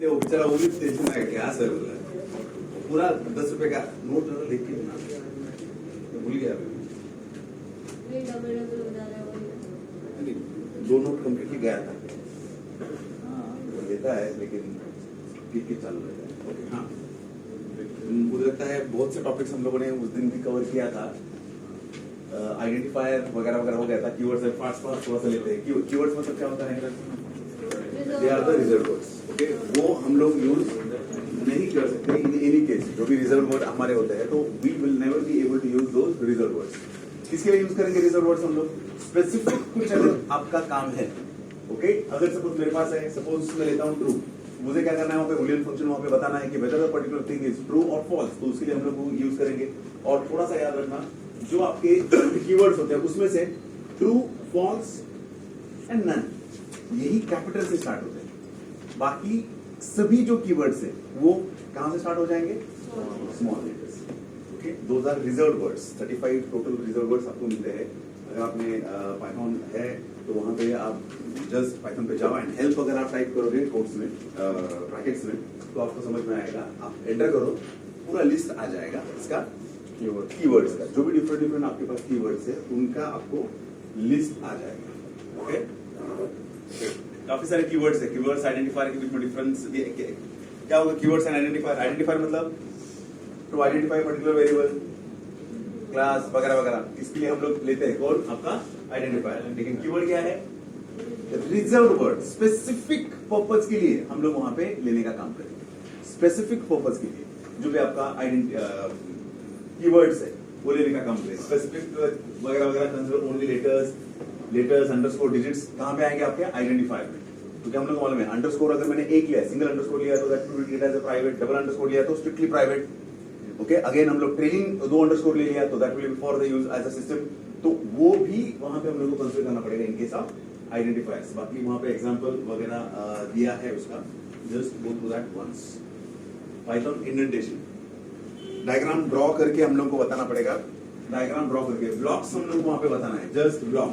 वो बेचारा वो भी टेंशन है, क्या सर बोला पूरा 10 रुपए का नोट लिख के बना तो भूल गया नहीं, 2 नोट कम्प्लीटली गया था। हाँ वो लेता है लेकिन ठीक चालू रहता है। ओके हाँ मुझे लगता है बहुत से टॉपिक्स हम लोगों ने उस दिन भी कवर किया था। आइडेंटिफायर वगैरह वगैरह हो गया था। कीवर्ड्स है फास्ट थोड़ा सा लेते हैं। कीवर्ड्स मतलब क्या होता है? They are the reserve words. Okay वो हम लोग यूज नहीं कर सकते इन एनी केस। जो भी रिजर्व वर्ड हमारे होते हैं तो we will never be able to use those reserve words. किसके लिए यूज करेंगे रिजर्व वर्ड्स हम लोग? स्पेसिफिक कुछ अगर आपका काम है। ओके अगर सपोज मेरे पास है, सपोज मैं लेता हूँ ट्रू, मुझे क्या करना है वहाँ पे बूलियन फंक्शन वहाँ पे बताना है कि whether the particular thing is true और फॉल्स, तो उसके लिए हम लोग यूज करेंगे। और थोड़ा सा याद रखना जो आपके कीवर्ड्स होते हैं उसमें से ट्रू, फॉल्स एंड नन यही कैपिटल से स्टार्ट होते हैं। बाकी सभी जो कीवर्ड्स है वो कहां से स्टार्ट हो जाएंगे? Small letters. Okay those are reserved words. 35 total reserve words आपको मिलते हैं। अगर आपने पाइथन है तो वहां पे आप जस्ट पाइथन पे जावा एंड हेल्प अगर आप टाइप करोगे कोट्स में ब्रैकेट्स में तो आपको समझ में आएगा। आप एंटर करो पूरा लिस्ट आ जाएगा इसका कीवर्ड्स का। जो भी डिफरेंट आपके पास कीवर्ड्स है उनका आपको लिस्ट आ जाएगा। ओके काफी सारे कीवर्ड्स है। कीवर्ड्स आइडेंटिफायर के बीच में डिफरेंस क्या होगा? Keywords and identifier. आइडेंटिफायर मतलब to identify particular variable, class वगैरह वगैरह, इसके लिए हम लोग लेते हैं कौन? आपका आइडेंटिफायर। लेकिन कीवर्ड क्या है? Reserve word. स्पेसिफिक पर्पज के लिए हम लोग वहां पे लेने का काम करेंगे। स्पेसिफिक पर्पज के लिए जो भी आपका कीवर्ड्स है वो लेने का काम करेंगे। स्पेसिफिक वगैरह वगैरह consider only letters underscore digits कहां पे आएंगे? आपके आइडेंटिफायर में। तो क्या हम लोग मालूम है अंडरस्कोर अगर मैंने एक लिया, सिंगल अंडरस्कोर लिया तो that will be treated as a private, double underscore लिया तो स्ट्रिक्टली प्राइवेट। ओके अगेन हम लोग ट्रेलिंग 2 अंडरस्कोर ले लिया तो that will be for the use as a system. तो वो भी वहां पे हम लोग को कंसीडर करना पड़ेगा इन केस ऑफ आइडेंटिफायर्स। बाकी वहां पे एग्जांपल वगैरह दिया है उसका, just go through that once. Python indentation diagram draw करके हम लोग को बताना पड़ेगा। डायग्राम ड्रॉ करके ब्लॉक्स हम लोग वहां पे बताना है। Just block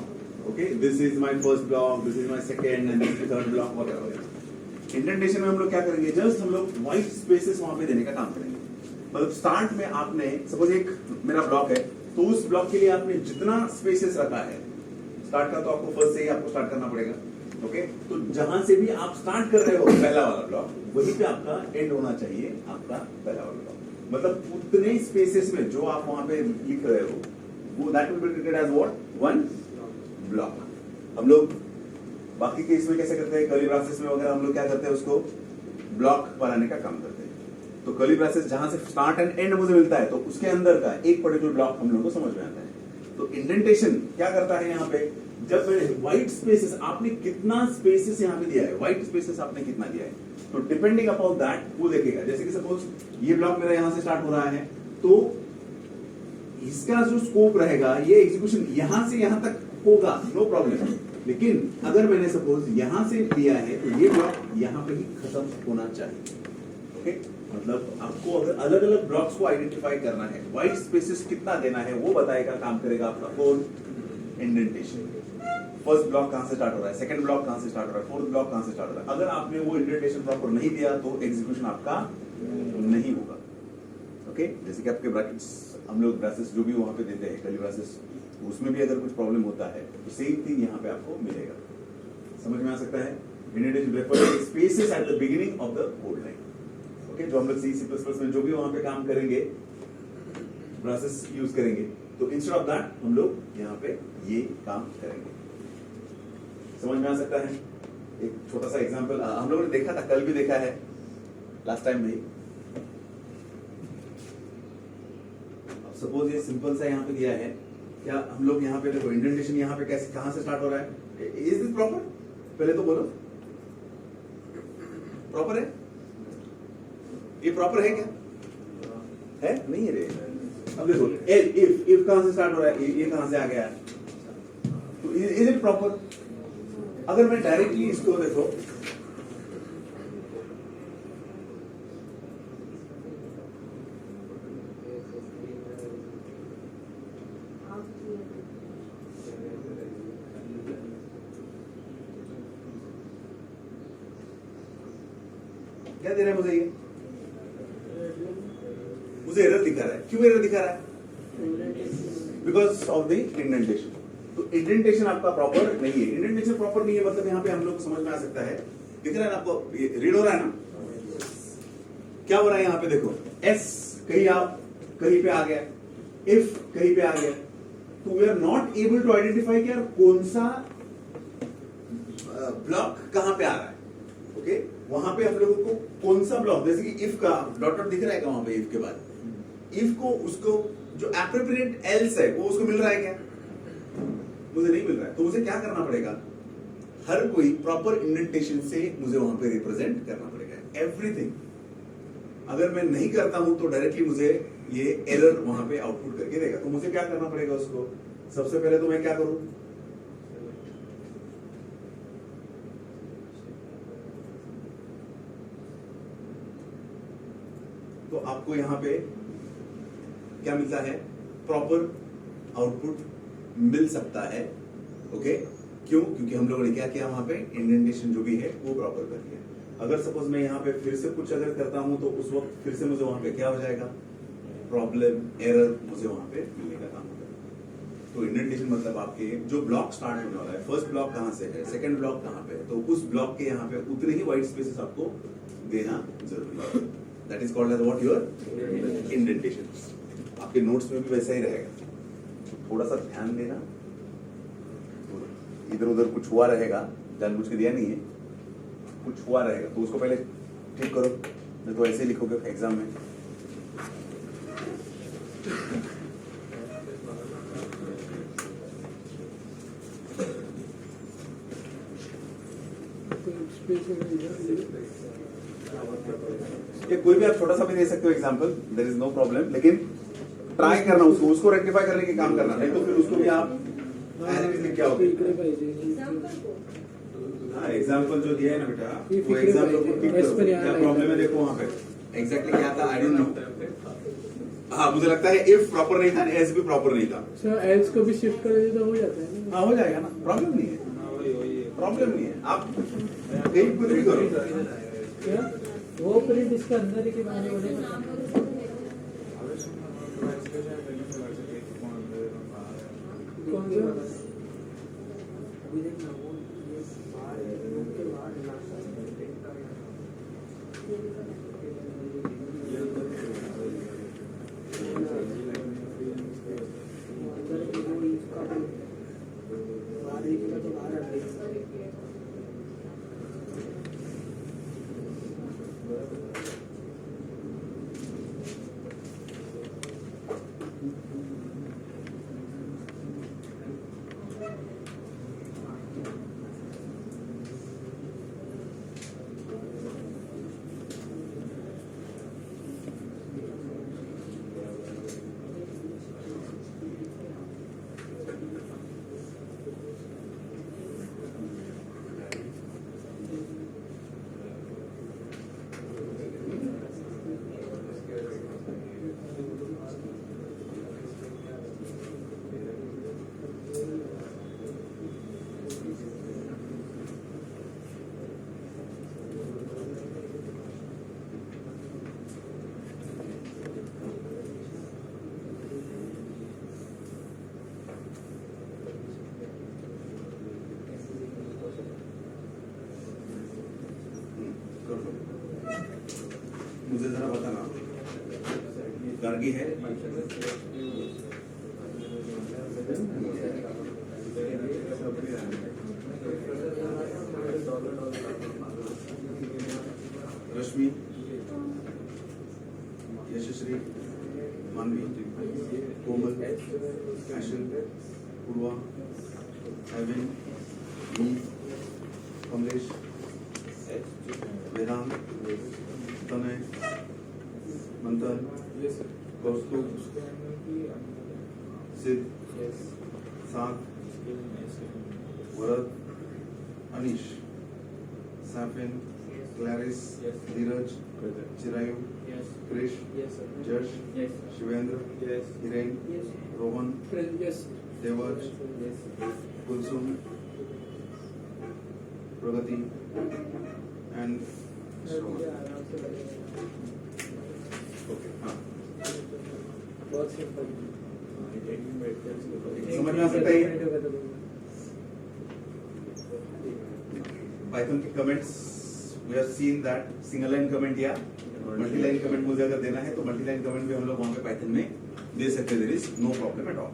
okay this is my first block, this is my second and this is third block वगैरह। इंडेंटेशन में हम लोग क्या करेंगे? जस्ट हम लोग व्हाइट स्पेसेस वहां पे देने का काम करेंगे। मतलब स्टार्ट में आपने सपोज एक मेरा ब्लॉक है तो उस ब्लॉक के लिए आपने जितना स्पेसेस रखा है स्टार्ट का, तो आपको फर्स्ट से ही आपको स्टार्ट करना पड़ेगा। ओके तो जहां से भी आप स्टार्ट कर रहे हो पहला वाला ब्लॉक वहीं पे आपका एंड होना चाहिए आपका पहला वाला ब्लॉक। मतलब उतने स्पेसेस में जो आप वहां पे लिख रहे हो वो that will be treated as what? One block. हम लोग बाकी केस में कैसे करते हैं? कर्ली ब्रेसेस में वगैरह हम लोग क्या करते हैं? उसको ब्लॉक बनाने का काम करते हैं। तो कर्ली ब्रेसेस जहां से स्टार्ट एंड एंड मुझे मिलता है तो उसके अंदर का एक पर्टिकुलर ब्लॉक हम लोग को समझ में आता है। तो इंडेंटेशन क्या करता है? यहाँ पे जब मैंने व्हाइट स्पेसेस, आपने कितना स्पेसेस यहाँ पे दिया है, व्हाइट स्पेसेस आपने कितना दिया है, तो डिपेंडिंग अपॉन दैट वो देखेगा। जैसे कि सपोज ये ब्लॉक मेरा यहां से स्टार्ट हो रहा है तो इसका जो स्कोप रहेगा ये एग्जीक्यूशन यहां से यहां तक होगा, नो प्रॉब्लम। लेकिन अगर मैंने सपोज यहां से लिया है तो ये ब्लॉक यहां पे ही खत्म होना चाहिए। ओके मतलब आपको अगर अलग अलग ब्लॉक्स को आइडेंटिफाई करना है, व्हाइट स्पेसेस कितना देना है वो बताएगा, काम करेगा आपका कौन? इंडेंटेशन। फर्स्ट ब्लॉक कहां से स्टार्ट हो रहा है, सेकंड ब्लॉक कहां से स्टार्ट हो रहा है, फोर्थ ब्लॉक कहां से स्टार्ट हो रहा है। अगर आपने वो इंडेंटेशन प्रॉपर नहीं दिया तो एग्जीक्यूशन आपका नहीं होगा। ओके जैसे कि आपके ब्रैकेट्स हम लोग ब्रेसेस जो भी वहां पे देते हैं कर्ली ब्रेसेस, उसमें भी अगर कुछ प्रॉब्लम होता है तो सेम थिंग यहाँ पे आपको मिलेगा। समझ में आ सकता है? Indentation refer to spaces at the beginning of the code line. Okay जो हम लोग सी प्लस में जो भी वहां पे काम करेंगे ब्रेसेस यूज करेंगे तो इंस्टेड ऑफ दैट हम लोग यहाँ पे ये काम करेंगे। समझ में आ सकता है? एक छोटा सा एग्जांपल हम लोगों ने देखा था, कल भी देखा है, लास्ट टाइम भी। सपोज ये सिंपल सा यहाँ पे दिया है, क्या हम लोग यहाँ पे देखो इंडेंटेशन यहाँ पे कैसे कहां से स्टार्ट हो रहा है? Is this proper? पहले तो बोलो प्रॉपर है? ये प्रॉपर है क्या? है नहीं है रे। अब देखो इफ कहां से स्टार्ट हो रहा है, ये कहां से आ गया? तो इज इट प्रॉपर? अगर मैं डायरेक्टली इसको देखो क्या दे रहा है मुझे ये? मुझे एरर दिखा रहा है। क्यों एरर दिखा रहा है? Because of the indentation. तो इंडेंटेशन आपका प्रॉपर नहीं है। इंडेंटेशन प्रॉपर नहीं है मतलब यहाँ पे हम लोग को समझ में आ सकता है, दिख रहा है ना आपको, रीड हो रहा है ना? क्या हो रहा है यहाँ पे देखो, एस कहीं पे आ गया, इफ कहीं पे आ गया, तो we are not able to identify कि यार कौन सा ब्लॉक कहां पे आ रहा है। ओके, वहां पे हम लोगों को कौन सा ब्लॉक, जैसे कि इफ का डॉट डॉट दिख रहा है क्या वहां पे, इफ के बाद इफ को उसको जो एप्रोप्रिएट एल्स है वो उसको मिल रहा है क्या? मुझे नहीं मिल रहा है। तो मुझे क्या करना पड़ेगा, हर कोई प्रॉपर इंडेंटेशन से मुझे वहां पे रिप्रेजेंट करना पड़ेगा एवरीथिंग। अगर मैं नहीं करता हूं तो डायरेक्टली मुझे ये एरर वहां पे आउटपुट करके देगा। तो मुझे क्या करना पड़ेगा उसको, सबसे पहले तो मैं क्या करूं, तो आपको यहां पे क्या मिलता है, प्रॉपर आउटपुट मिल सकता है। ओके, क्यों? क्योंकि हम लोगों ने क्या किया, वहां पे इंडेंटेशन जो भी है वो प्रॉपर कर लिया। अगर सपोज मैं यहाँ पे फिर से कुछ अगर करता हूं तो उस वक्त फिर से मुझे वहां पे क्या हो जाएगा, प्रॉब्लम, एरर मुझे वहां पे मिलने का काम होगा। तो इंडेंटेशन मतलब आपके जो ब्लॉक स्टार्ट होने वाला है, फर्स्ट ब्लॉक कहां से है, सेकंड ब्लॉक कहां पे है, तो उस ब्लॉक के यहाँ पे उतने ही व्हाइट स्पेसेस आपको देना जरूरी है। That is called as what, your indentation. आपके नोट्स में भी वैसा ही रहेगा, थोड़ा सा ध्यान देना। इधर उधर कुछ हुआ रहेगा, जानबूझ के दिया नहीं है, कुछ हुआ रहेगा तो उसको पहले ठीक करो, नहीं तो ऐसे ही लिखोगे एग्जाम में। ये कोई भी आप छोटा सा भी दे सकते हो example, there is no problem, लेकिन ट्राई करना उसको रेक्टिफाई करने के काम करना, नहीं तो फिर उसको भी आप क्या होगा। हाँ, एग्जाम्पल जो दिया है ना बेटा, वो एग्जाम्पल को टिक करो, क्या प्रॉब्लम है देखो वहां पे एग्जैक्टली क्या था, आई डोंट नो। हाँ, मुझे लगता है इफ प्रॉपर नहीं था, एस भी प्रॉपर नहीं था। सर एल्स को भी शिफ्ट कर दे तो हो जाता है ना? हाँ, हो जाएगा ना, प्रॉब्लम नहीं है, प्रॉब्लम नहीं है। आप कहीं कुछ भी करो, क्या वो प्रिंट इसके अंदर ही के बारे में कौन सा अभी देखना वो ये बाहर रूम के बाहर मुझे जरा बताना, गार्गी है, रश्मि, यशश्री, मानवी, कोमल, ऐशल, पूर्वा, एविन, कमलेश, वेदांत, तनय, मंथन, कौस्तुभ, सिद्ध, सात, वरद, अनीश, सैफिन, क्लैरिस, धीरज, चिरायु, क्रिश, जश, Shivendra, Hiren, Rohan, there was, Kulsum, Pragati, and आराम से करेगा। ओके हाँ बहुत सिंपल समझ में आ सकता है ये? पाइथन के comments we have seen that single line comment या मल्टी लाइन कमेंट मुझे अगर देना है तो मल्टी लाइन कमेंट भी हम लोग वहां पे पाइथन में दे सकते हैं, there is no problem at all.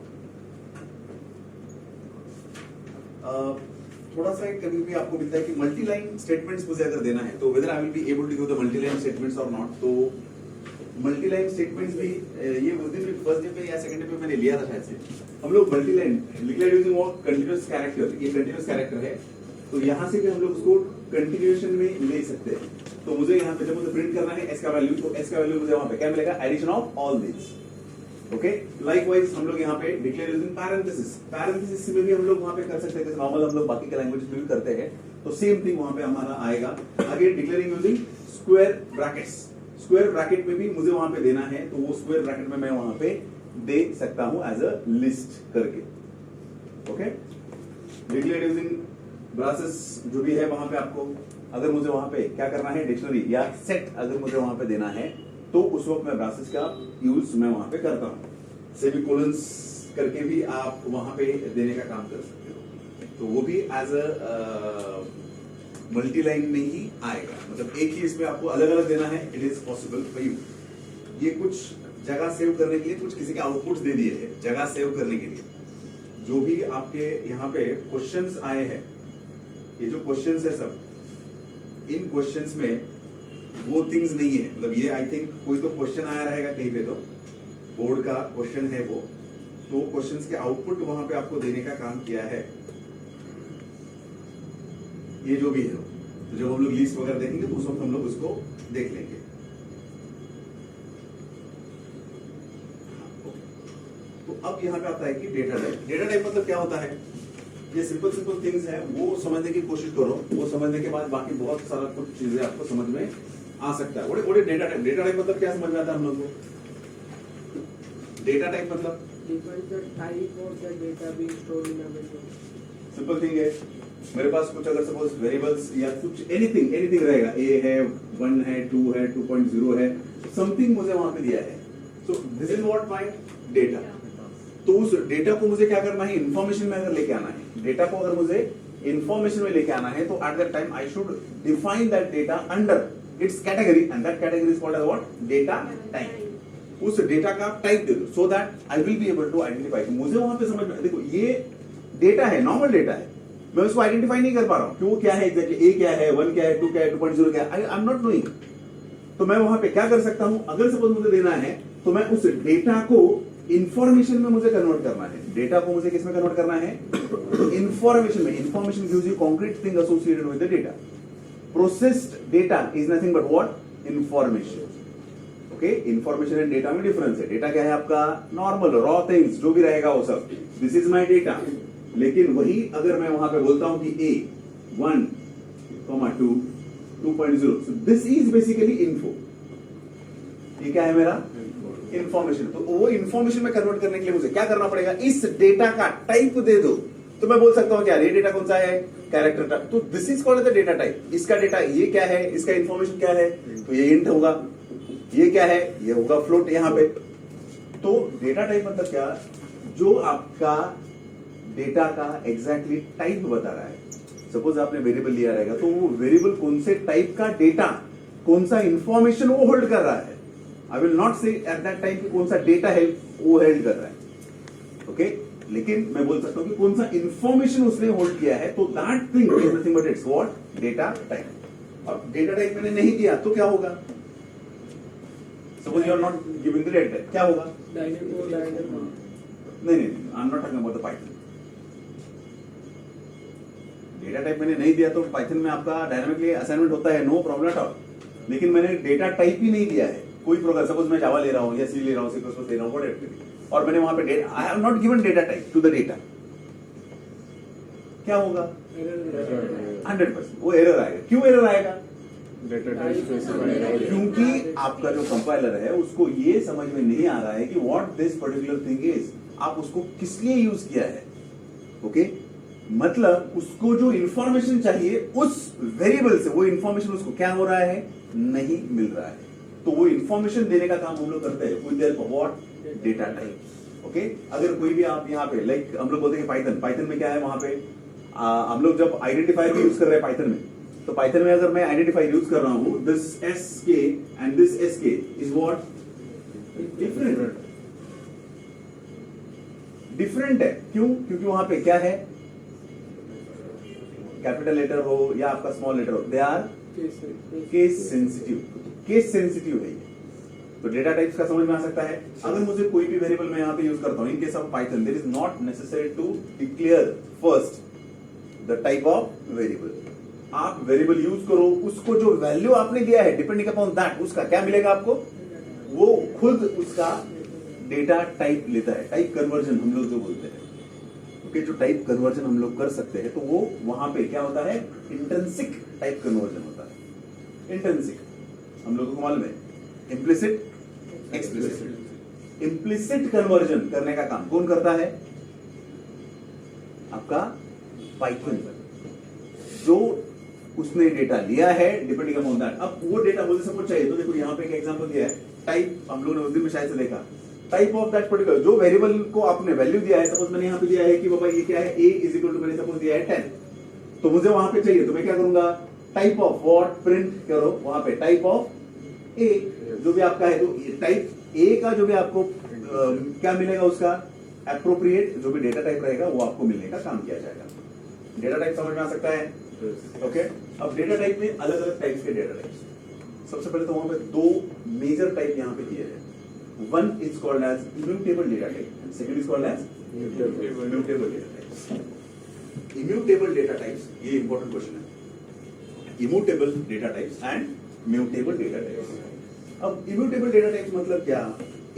थोड़ा सा कभी भी आपको मिलता है कि मल्टी लाइन स्टेटमेंट्स मुझे अगर देना है तो whether I will be able to give the multi line statements और नॉट। तो मल्टी लाइन स्टेटमेंट्स भी ये उस दिन फर्स्ट डे पे या सेकंड डे पे मैंने लिया था शायद से। हम लोग multi line declare using continuous character, ये कंटीन्यूअस कैरेक्टर है तो यहाँ से भी हम लोग उसको कंटिन्यूएशन में ले सकते हैं। तो मुझे यहाँ पे जब मुझे प्रिंट करना है एस का वैल्यू, तो एस का वैल्यू मुझे वहां पे क्या मिलेगा, addition of all this. Okay, likewise हम लोग यहाँ पे डिक्लेयर यूजिंग पैरेंथेसिस, पैरेंथेसिस में भी हम लोग वहां पे कर सकते हैं, नॉर्मल हम लोग बाकी के लैंग्वेज में भी करते हैं, तो सेम थिंग वहां पे हमारा आएगा। Again declaring using square brackets, square bracket में भी मुझे वहां पे देना है तो वो स्क्वायर ब्रैकेट में मैं वहां पे दे सकता हूं एज अ लिस्ट करके। ओके, डिक्लेयर यूजिंग ब्रासेस जो भी है वहां पे आपको अगर मुझे वहां पे क्या करना है, डिक्शनरी या सेट अगर मुझे वहां पे देना है तो उस वक्त मैं ब्रासेस का यूज मैं वहां पे करता हूं। सेमीकोलंस करके भी आप वहां पे देने का काम कर सकते हो, तो वो भी एज अ मल्टी लाइन में ही आएगा, मतलब एक ही इसमें आपको अलग अलग देना है, it is possible for you. ये कुछ जगह सेव करने के लिए कुछ किसी के आउटपुट्स दे दिए हैं जगह सेव करने के लिए। जो भी आपके यहाँ पे क्वेश्चंस आए हैं, ये जो क्वेश्चंस है सब, इन क्वेश्चंस में वो थिंग्स नहीं है, मतलब ये आई थिंक कोई तो क्वेश्चन आया रहेगा कहीं पे, तो बोर्ड का क्वेश्चन है वो, तो क्वेश्चंस के आउटपुट वहां पे आपको देने का काम किया है। ये जो भी है, तो जब हम लोग लिस्ट वगैरह देखेंगे तो उस वक्त हम लोग उसको देख लेंगे। तो अब यहाँ पे आता है कि डेटा टाइप। डेटा टाइप मतलब क्या होता है, ये सिंपल सिंपल थिंग्स है, वो समझने की कोशिश करो, वो समझने के बाद बाकी बहुत सारा कुछ चीजें आपको समझ में आ सकता है। बड़े डेटा टाइप, डेटा टाइप मतलब क्या समझ में आता है हम लोग को? डेटा टाइप मतलब Define the type of the data being stored in a machine. Simple thing है, मेरे पास कुछ अगर सपोज वेरिएबल्स या कुछ एनीथिंग एनीथिंग रहेगा, ए है, 1 है, 2 है, 2.0 है, समथिंग मुझे वहां पे दिया है, so this is what my data. तो उस डेटा को मुझे क्या करना है, इंफॉर्मेशन में अगर लेके आना है, डेटा को अगर मुझे इंफॉर्मेशन में लेके आना है तो at that time I should define that data under its category, and that category is called as what, data type. उस डेटा का टाइप दे दो so that I will be able to identify. मुझे वहां पे समझ में, देखो ये डेटा है, नॉर्मल डेटा है, मैं उसको आइडेंटिफाई नहीं कर पा रहा हूं कि वो क्या है एग्जैक्टली, ए क्या है, 1 क्या है, 2 क्या है, 2.0 क्या है, आई एम नॉट नोइंग। तो मैं वहां पे क्या कर सकता हूं, अगर सपोज मुझे देना है तो मैं उस डेटा को इंफॉर्मेशन में मुझे कन्वर्ट करना है। डेटा को मुझे किस में कन्वर्ट करना है, इंफॉर्मेशन में। Information gives you concrete thing associated with the data. Processed data is nothing but what, information. Okay, information and data में डिफरेंस है। डेटा क्या है आपका, नॉर्मल रॉ थिंग्स जो भी रहेगा वो सब, दिस इज माय डेटा। लेकिन वही अगर मैं वहां पे बोलता हूं कि ए 1, 2, 2.0, so this is basically info. ये क्या है मेरा, इंफॉर्मेशन। तो वो इंफॉर्मेशन में कन्वर्ट करने के लिए मुझे क्या करना पड़ेगा, इस डेटा का टाइप दे दो। तो मैं बोल सकता हूं क्या, ये डेटा कौन सा है, कैरेक्टर टाइप, तो this is called the data type. इसका डेटा ये क्या है, इसका इंफॉर्मेशन क्या है, तो ये इंट होगा। ये क्या है, ये होगा फ्लोट यहाँ पे। तो डेटा टाइप मतलब क्या, जो आपका डेटा का एग्जैक्टली टाइप बता रहा है। सपोज आपने वेरिएबल लिया रहेगा तो वो वेरिएबल कौन से टाइप का डेटा, कौन सा इंफॉर्मेशन वो होल्ड कर रहा है। आई विल नॉट से एट दैट टाइम कि कौन सा डेटा है वो होल्ड कर रहा है, ओके लेकिन मैं बोल सकता हूं कि कौन सा इंफॉर्मेशन उसने होल्ड किया है, तो that thing is nothing but its what, data type. अब डेटा टाइप मैंने नहीं दिया तो क्या होगा, suppose you are not giving the data, क्या होगा, नहीं, I am not talking about the Python. Data type मैंने नहीं दिया तो पाइथन में आपका डायनामिकली असाइनमेंट होता है, नो प्रॉब्लम एट ऑल। लेकिन मैंने डेटा टाइप ही नहीं दिया है, कोई प्रोग्राम, सपोज मैं जावा ले रहा हूं या सी ले रहा हूं, सी प्लस प्लस ले रहा हूं, व्हाटएवर, और मैंने वहां पे data, I have not given data type two the data, क्या होगा, 100% वो एरर आएगा। क्यों एरर आएगा, क्योंकि आपका जो कंपाइलर है उसको ये समझ में नहीं आ रहा है कि what this particular thing is, आप उसको किस लिए यूज किया है। ओके मतलब उसको जो इंफॉर्मेशन चाहिए उस वेरिएबल से, वो इंफॉर्मेशन उसको क्या हो रहा है, नहीं मिल रहा है, तो वो इंफॉर्मेशन देने का काम हम लोग करते हैं with help of what data type. Okay, अगर कोई भी आप यहाँ पे लाइक हम लोग बोलते हैं पाइथन में क्या है, वहां पे हम लोग जब आइडेंटिफायर भी यूज कर रहे हैं पाइथन में, तो पाइथन में अगर मैं आइडेंटिफायर यूज कर रहा हूं, दिस एस के एंड दिस एस के इज व्हाट डिफरेंट है। क्यों? क्योंकि वहां पे क्या है, कैपिटल लेटर हो या आपका स्मॉल लेटर हो, दे आर केस सेंसिटिव है ये। तो डेटा टाइप्स का समझ में आ सकता है। अगर मुझे कोई भी वेरिएबल मैं यहाँ पे यूज करता हूँ, in case of Python there is not necessary to declare first the type of variable. आप वेरिएबल यूज करो, उसको जो वैल्यू आपने दिया है डिपेंडिंग अपॉन दैट, उसका क्या मिलेगा आपको, वो खुद उसका डेटा टाइप लेता है। टाइप कन्वर्जन हम लोग जो बोलते हैं, ओके, जो टाइप कन्वर्जन हम लोग कर सकते हैं, तो वो वहां पे क्या होता है, इंट्रिंसिक टाइप कन्वर्जन होता है। इंट्रिंसिक हम लोगों को मालूम है, इम्प्लिसिट, एक्सप्लिसिट। इम्प्लिसिट कन्वर्जन करने का काम कौन करता है, आपका पाइथन, जो उसने डेटा लिया है डिपेंडिंग अपॉन दैट। अब वो डेटा मुझे सपोज चाहिए, तो देखो यहाँ पे एक एग्जांपल दिया है, टाइप, हम लोगों ने उस दिन में शायद से देखा, टाइप ऑफ दैट पर्टिकुलर, जो वेरिएबल को आपने वैल्यू दिया है, सपोज मैंने यहाँ पे दिया है कि बाबा ये क्या है, a इज इक्वल टू, मैंने सपोज दिया है 10, तो मुझे वहां पे चाहिए, तो मैं क्या करूंगा, टाइप ऑफ व्हाट प्रिंट करो, वहां पे टाइप ऑफ a जो भी आपका है, तो टाइप a का जो भी आपको क्या मिलेगा, उसका एप्रोप्रिएट जो भी डेटा टाइप रहेगा वो आपको मिलने का काम किया जाएगा। डेटा टाइप समझ में आ सकता है? ओके, अब डेटा टाइप में अलग अलग टाइप्स के डेटा टाइप्स। सबसे पहले तो वहां पे दो मेजर टाइप यहाँ पे दिए हैं। One is called as immutable data type, and second is called as immutable data types. Immutable data types, ये important question है। Immutable data types and mutable data types. अब immutable data types मतलब क्या?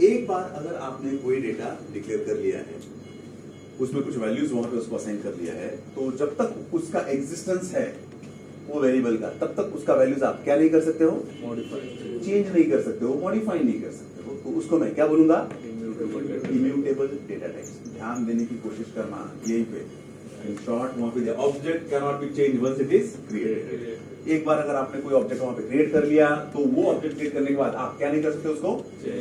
एक बार अगर आपने कोई डेटा डिक्लेयर कर लिया है, उसमें कुछ वैल्यूज वहां पे उसको असाइन कर लिया है, तो जब तक उसका एग्जिस्टेंस है वो वेरिएबल का, तब तक उसका वैल्यूज आप क्या नहीं कर सकते हो, मॉडिफाई, चेंज नहीं कर सकते हो, मॉडिफाई नहीं कर सकते हो। तो उसको मैं क्या बोलूंगा, इम्यूटेबल डेटा टाइप्स। ध्यान देने की कोशिश करना यहीं पे, इन शॉर्ट वहां पे object can not be change once it is created. एक बार अगर आपने कोई ऑब्जेक्ट वहां पे क्रिएट कर लिया, तो वो ऑब्जेक्ट क्रिएट करने के बाद आप क्या नहीं कर सकते, उसको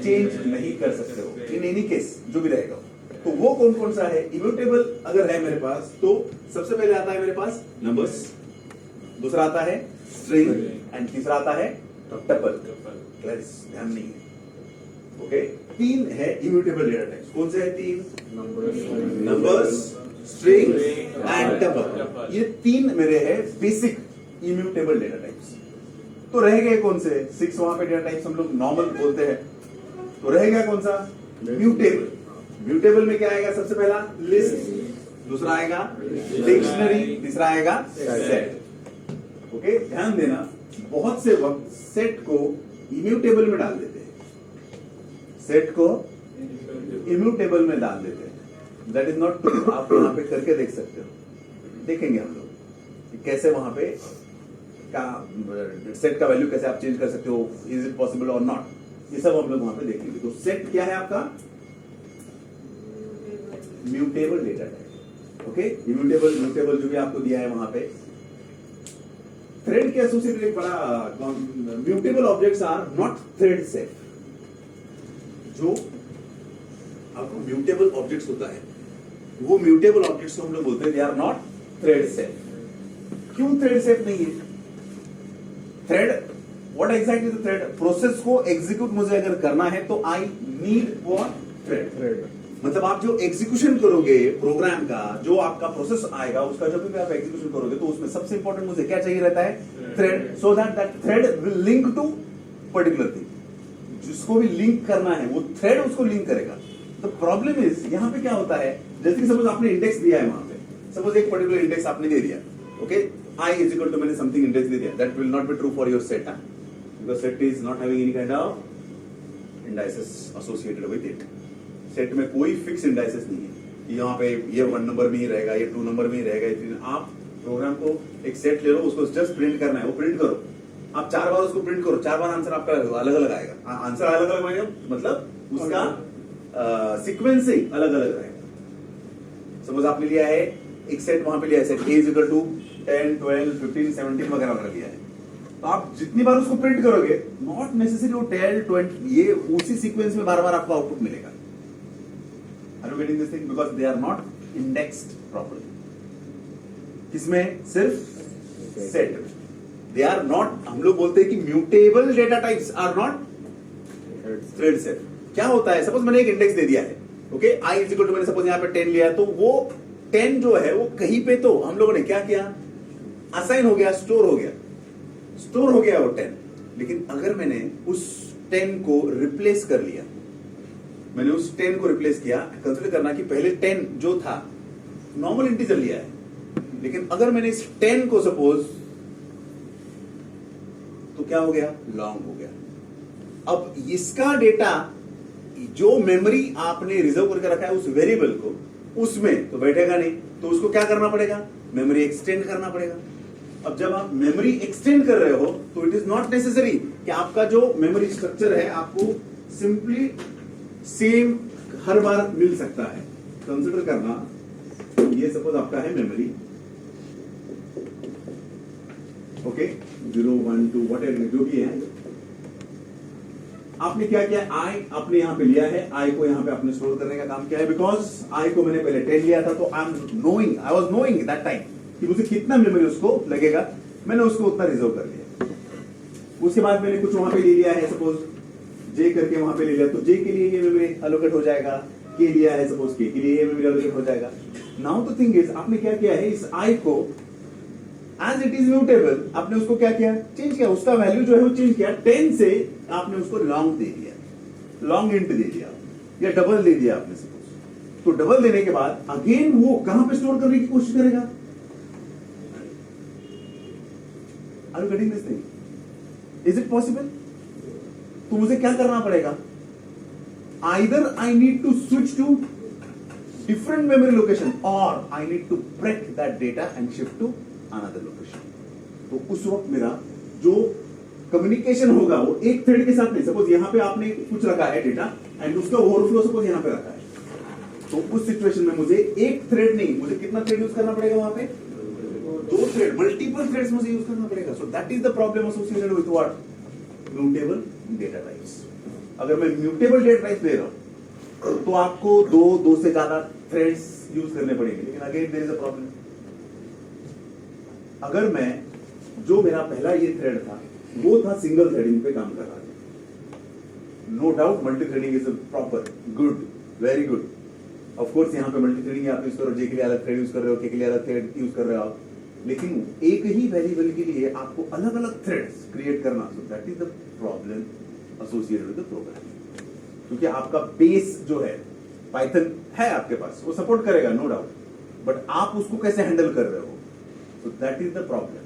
चेंज नहीं कर सकते हो इन एनी केस, जो भी रहेगा। तो वो कौन कौन सा है इम्यूटेबल अगर है मेरे पास, तो सबसे पहले आता है मेरे पास नंबर्स, दूसरा आता है स्ट्रिंग, एंड तीसरा आता है टपल। ध्यान नहीं है, ओके। तीन है इम्यूटेबल डेटा टाइप्स। कौन से है तीन? Numbers, string and tuple. ये तीन मेरे है बेसिक इम्यूटेबल डेटा टाइप्स। तो रह गए कौन से? 6 वहां पे डेटा टाइप्स हम लोग नॉर्मल बोलते हैं। तो रह गया कौन सा? म्यूटेबल। म्यूटेबल में क्या आएगा? सबसे पहला लिस्ट, दूसरा आएगा डिक्शनरी, तीसरा आएगा सेट। ओके, ध्यान देना, बहुत से वक्त सेट को इम्यूटेबल में डाल देते हैं, सेट को इम्यूटेबल में डाल देते हैं। That is not true. आप यहाँ पे करके देख सकते हो, देखेंगे हम लोग कैसे वहां पे का सेट का वैल्यू कैसे आप चेंज कर सकते हो, इज इट पॉसिबल और नॉट, ये सब हम लोग वहां पे देखेंगे। तो सेट क्या है आपका? Mutable data type. Okay, mutable जो भी आपको दिया है वहां पे, थ्रेड के एसोसिएटेड एक बड़ा mutable objects are not thread safe. जो आपको म्यूटेबल ऑब्जेक्ट्स होता है, वो म्यूटेबल ऑब्जेक्ट्स को हम लोग बोलते हैं they are not thread safe. क्यों थ्रेड सेफ नहीं है? Thread, what exactly is the thread? Process को एग्जीक्यूट मुझे अगर करना है तो आई नीड व्हाट? थ्रेड। मतलब आप जो एग्जीक्यूशन करोगे प्रोग्राम का, जो आपका प्रोसेस आएगा, उसका जब भी आप एग्जीक्यूशन करोगे, तो उसमें सबसे इंपॉर्टेंट मुझे क्या चाहिए रहता है? Thread. So that thread will link to particular thing. जिसको भी लिंक करना है वो थ्रेड उसको लिंक करेगा। तो प्रॉब्लम इज यहाँ पे क्या होता है, जैसे कि सपोज आपने इंडेक्स दिया है वहां पे, सपोज एक पर्टिकुलर इंडेक्स आपने दे दिया, okay, I is equal to मैंने समथिंग इंडेक्स दे दिया, that will not be true for your set, because set is not having any kind of indices associated with it. Set में कोई fix indices नहीं है कि यहाँ पे ये 1 नंबर में ही रहेगा, ये 2 नंबर में ही रहेगा। आप प्रोग्राम को एक सेट ले लो, उसको जस्ट प्रिंट करना है, वो प्रिंट करो, आप 4 बार उसको प्रिंट करो, 4 बार आंसर आपका अलग अलग आएगा। आंसर अलग अलग आएगा मतलब उसका सीक्वेंसिंग अलग अलग रहेगा। सपोज आपने लिया है एक सेट, वहां पे लिया है set A is equal to 10, 12, 15, 17 वगैरह वगैरह लिया है। तो आप जितनी बार उसको प्रिंट करोगे नॉट नेसेसरी वो 10 20 ये उसी सीक्वेंस में बार बार आपको आउटपुट मिलेगा. Are you getting this thing? Because they are not indexed properly. किसमें? सिर्फ सेट. दे आर नॉट, हम लोग बोलते हैं कि mutable data types are not thread set. क्या होता है? सपोज मैंने एक इंडेक्स दे दिया है, okay, I is equal to, मैंने सपोज यहां पे 10 लिया है, तो वो 10 जो है वो कहीं पे तो हम लोगों ने क्या किया, असाइन हो गया, स्टोर हो गया, स्टोर हो गया वो 10. लेकिन अगर मैंने उस 10 को रिप्लेस कर लिया, मैंने उस 10 को रिप्लेस किया, कंसिडर करना कि पहले 10 जो था नॉर्मल इंटीजर लिया है, लेकिन अगर मैंने इस 10 को सपोज, तो क्या हो गया, लॉन्ग हो गया. अब इसका डेटा जो मेमोरी आपने रिजर्व करके रखा है उस वेरिएबल को, उसमें तो बैठेगा नहीं, तो उसको क्या करना पड़ेगा, मेमोरी एक्सटेंड करना पड़ेगा. अब जब आप मेमोरी एक्सटेंड कर रहे हो तो इट इज नॉट नेसेसरी कि आपका जो मेमोरी स्ट्रक्चर है आपको सिंपली सेम हर बार मिल सकता है. कंसिडर करना ये सपोज आपका है मेमोरी, ओके, 0 1 2 व्हाटएवर जो भी है, आपने क्या किया, आई आपने यहां पे लिया है, आई को यहां पे आपने स्टोर करने का काम किया है. बिकॉज आई को मैंने पहले 10 लिया था, तो I was knowing that time कि मुझे कितना मेमोरी उसको लगेगा, मैंने उसको उतना रिजर्व कर लिया. उसके बाद मैंने कुछ वहां पे ले लिया है, सपोज जे करके वहां पे ले लिया, तो जे के लिए ये मेमोरी एलोकेट हो जाएगा, के लिया है सपोज के लिए ये मेमोरी एलोकेट हो जाएगा. नाउ द थिंग इज, आपने क्या किया है, इस आई को एज इट इज म्यूटेबल, आपने उसको क्या किया, चेंज किया, उसका वैल्यू जो है वो चेंज किया. 10 से आपने उसको लॉन्ग दे दिया, लॉन्ग इंट दे दिया, या डबल दे दिया आपने सपोज. तो डबल देने के बाद अगेन वो कहां पे स्टोर करने की कोशिश करेगा. Are you getting this thing? Is it possible? तो मुझे क्या करना पड़ेगा, either I need to switch to different memory location, और I need to break that data and shift to another location. तो उस वक्त मेरा जो कम्युनिकेशन होगा वो एक थ्रेड के साथ नहीं. सपोज यहां पे आपने कुछ रखा है डेटा एंड उसका ओवरफ्लो सपोज यहां पे रखा है, तो उस सिचुएशन में मुझे एक थ्रेड नहीं, मुझे कितना थ्रेड यूज करना पड़ेगा वहां पे, 2 थ्रेड, मल्टीपल थ्रेड्स मुझे यूज करना पड़ेगा. सो that is the problem associated with what, mutable data types. अगर मैं म्यूटेबल डेटा टाइप्स दे रहा हूं तो आपको दो से ज्यादा थ्रेड्स यूज करने पड़ेंगे. लेकिन again there is a problem. अगर मैं, जो मेरा पहला ये थ्रेड था वो था सिंगल थ्रेडिंग पे काम कर रहा था, no doubt multi threading is proper, good, very good. Of course यहां पे मल्टी थ्रेडिंग आप यूज करो, जे के लिए अलग थ्रेड यूज कर रहे हो, के लिए अलग थ्रेड यूज कर रहे हो आप, लेकिन एक ही वेरिएबल के लिए आपको अलग अलग थ्रेड्स क्रिएट करना. So that is the problem associated with the program. क्योंकि आपका बेस जो है पाइथन है आपके पास, वो सपोर्ट करेगा नो डाउट, बट आप उसको कैसे हैंडल कर रहे हो, so that is the problem.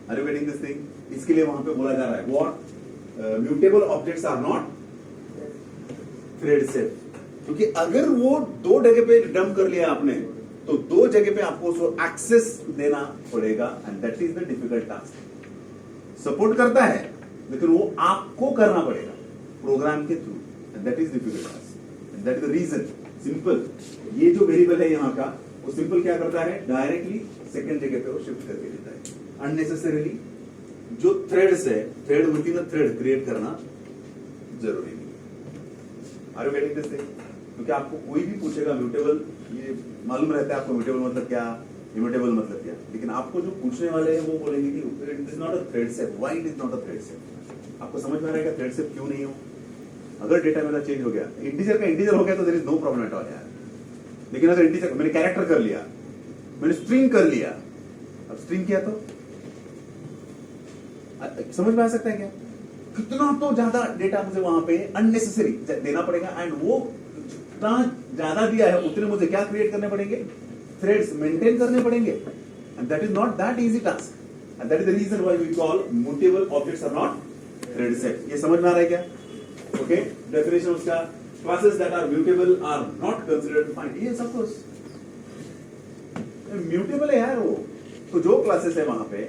Are you getting this thing? इसके लिए वहां पे बोला जा रहा है what mutable objects are not thread safe. क्योंकि अगर वो 2 जगह पे डंप कर लिया आपने, तो 2 जगह पे आपको उसको एक्सेस देना पड़ेगा, and that is the difficult task. Support करता है लेकिन वो आपको करना पड़ेगा प्रोग्राम के through, and that is difficult task, and that is the reason. Simple, ये जो वेरिएबल है यहाँ का, वो सिंपल क्या करता है, डायरेक्टली सेकंड जगह पे वो शिफ्ट करके देता है. अननेसेसरीली जो थ्रेड्स है, thread within a thread create करना जरूरी नहीं. Are you getting this thing? क्योंकि आपको कोई भी पूछेगा म्यूटेबल, ये मालूम रहता है आपको म्यूटेबल मतलब क्या, इम्यूटेबल मतलब क्या, लेकिन आपको जो पूछने वाले हैं वो बोलेंगे कि it is not a thread set. Why it is not a thread set? आपको समझ में आ रहेगा थ्रेड सेट क्यों नहीं हो. अगर डेटा मेरा चेंज हो गया, इंटीजर का इंटीजर हो गया, तो there is no problem at all यार. लेकिन अगर इंटीजर मैंने कैरेक्टर कर लिया, मैंने स्ट्रिंग कर लिया, अब स्ट्रिंग किया तो समझ में आ सकता है क्या, कितना तो ज्यादा डेटा मुझे वहां पे अननेसेसरी देना पड़ेगा. एंड वो जितना ज्यादा दिया है उतने मुझे क्या क्रिएट करने पड़ेंगे, थ्रेड्स मेंटेन करने पड़ेंगे, and that is not that easy task, and that is the reason why we call mutable objects are not thread safe. ये समझ में आ रहा है क्या? ओके, डेफिनेशन उसका, classes that are mutable are not considered defined. Yes, of course. Mutable है यार वो. तो जो classes है वहां पे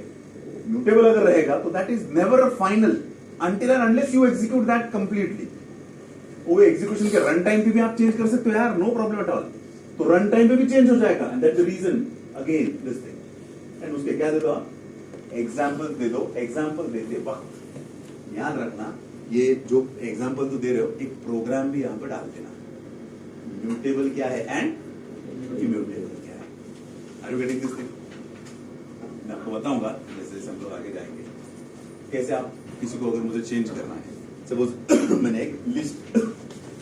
mutable अगर रहेगा तो that is never a final until and unless you execute that completely. वो execution के run time पे भी आप change कर सकते हो यार, no problem at all. तो run time पे भी change हो जाएगा, and that's the reason again this thing. And उसके क्या दे दो आप, एग्जाम्पल दे दो, एग्जाम्पल देते वक्त याद रखना ये जो एग्जाम्पल तो दे रहे हो एक प्रोग्राम भी यहां पर डाल देना, म्यूटेबल क्या है एंड इम्यूटेबल क्या है। Are you getting this thing? मैं आपको बताऊंगा जैसे जैसे हम लोग आगे जाएंगे कैसे आप किसी को अगर मुझे चेंज करना है। सपोज मैंने एक लिस्ट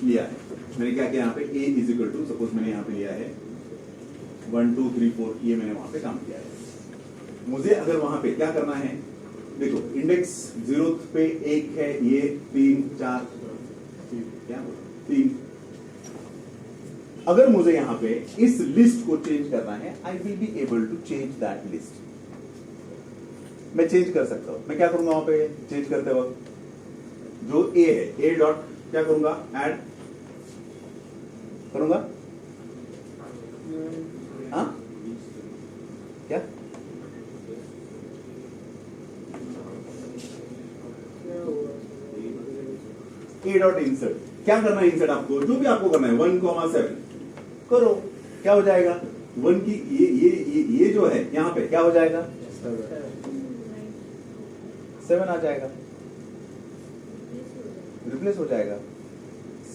लिया है, मैंने क्या किया यहाँ पे a is equal to, suppose मैंने यहाँ पे लिया है 1 2 3 4, ये मैंने वहां पे काम किया है। मुझे अगर वहां पे क्या करना है, देखो इंडेक्स 0 पे 1 है, ये 3 4 क्या 3। अगर मुझे यहां पे इस लिस्ट को चेंज करना है, I will be able to change that list. मैं चेंज कर सकता हूं। मैं क्या करूंगा वहां पे चेंज करते वक्त, जो ए है ए डॉट क्या करूंगा, ऐड करूंगा, हाँ क्या ए डॉट इंसर्ट, क्या करना है इंसर्ट आपको, जो भी आपको करना है 1,7 करो, क्या हो जाएगा 1 की ये जो है यहां पे क्या हो जाएगा 7 आ जाएगा, रिप्लेस हो जाएगा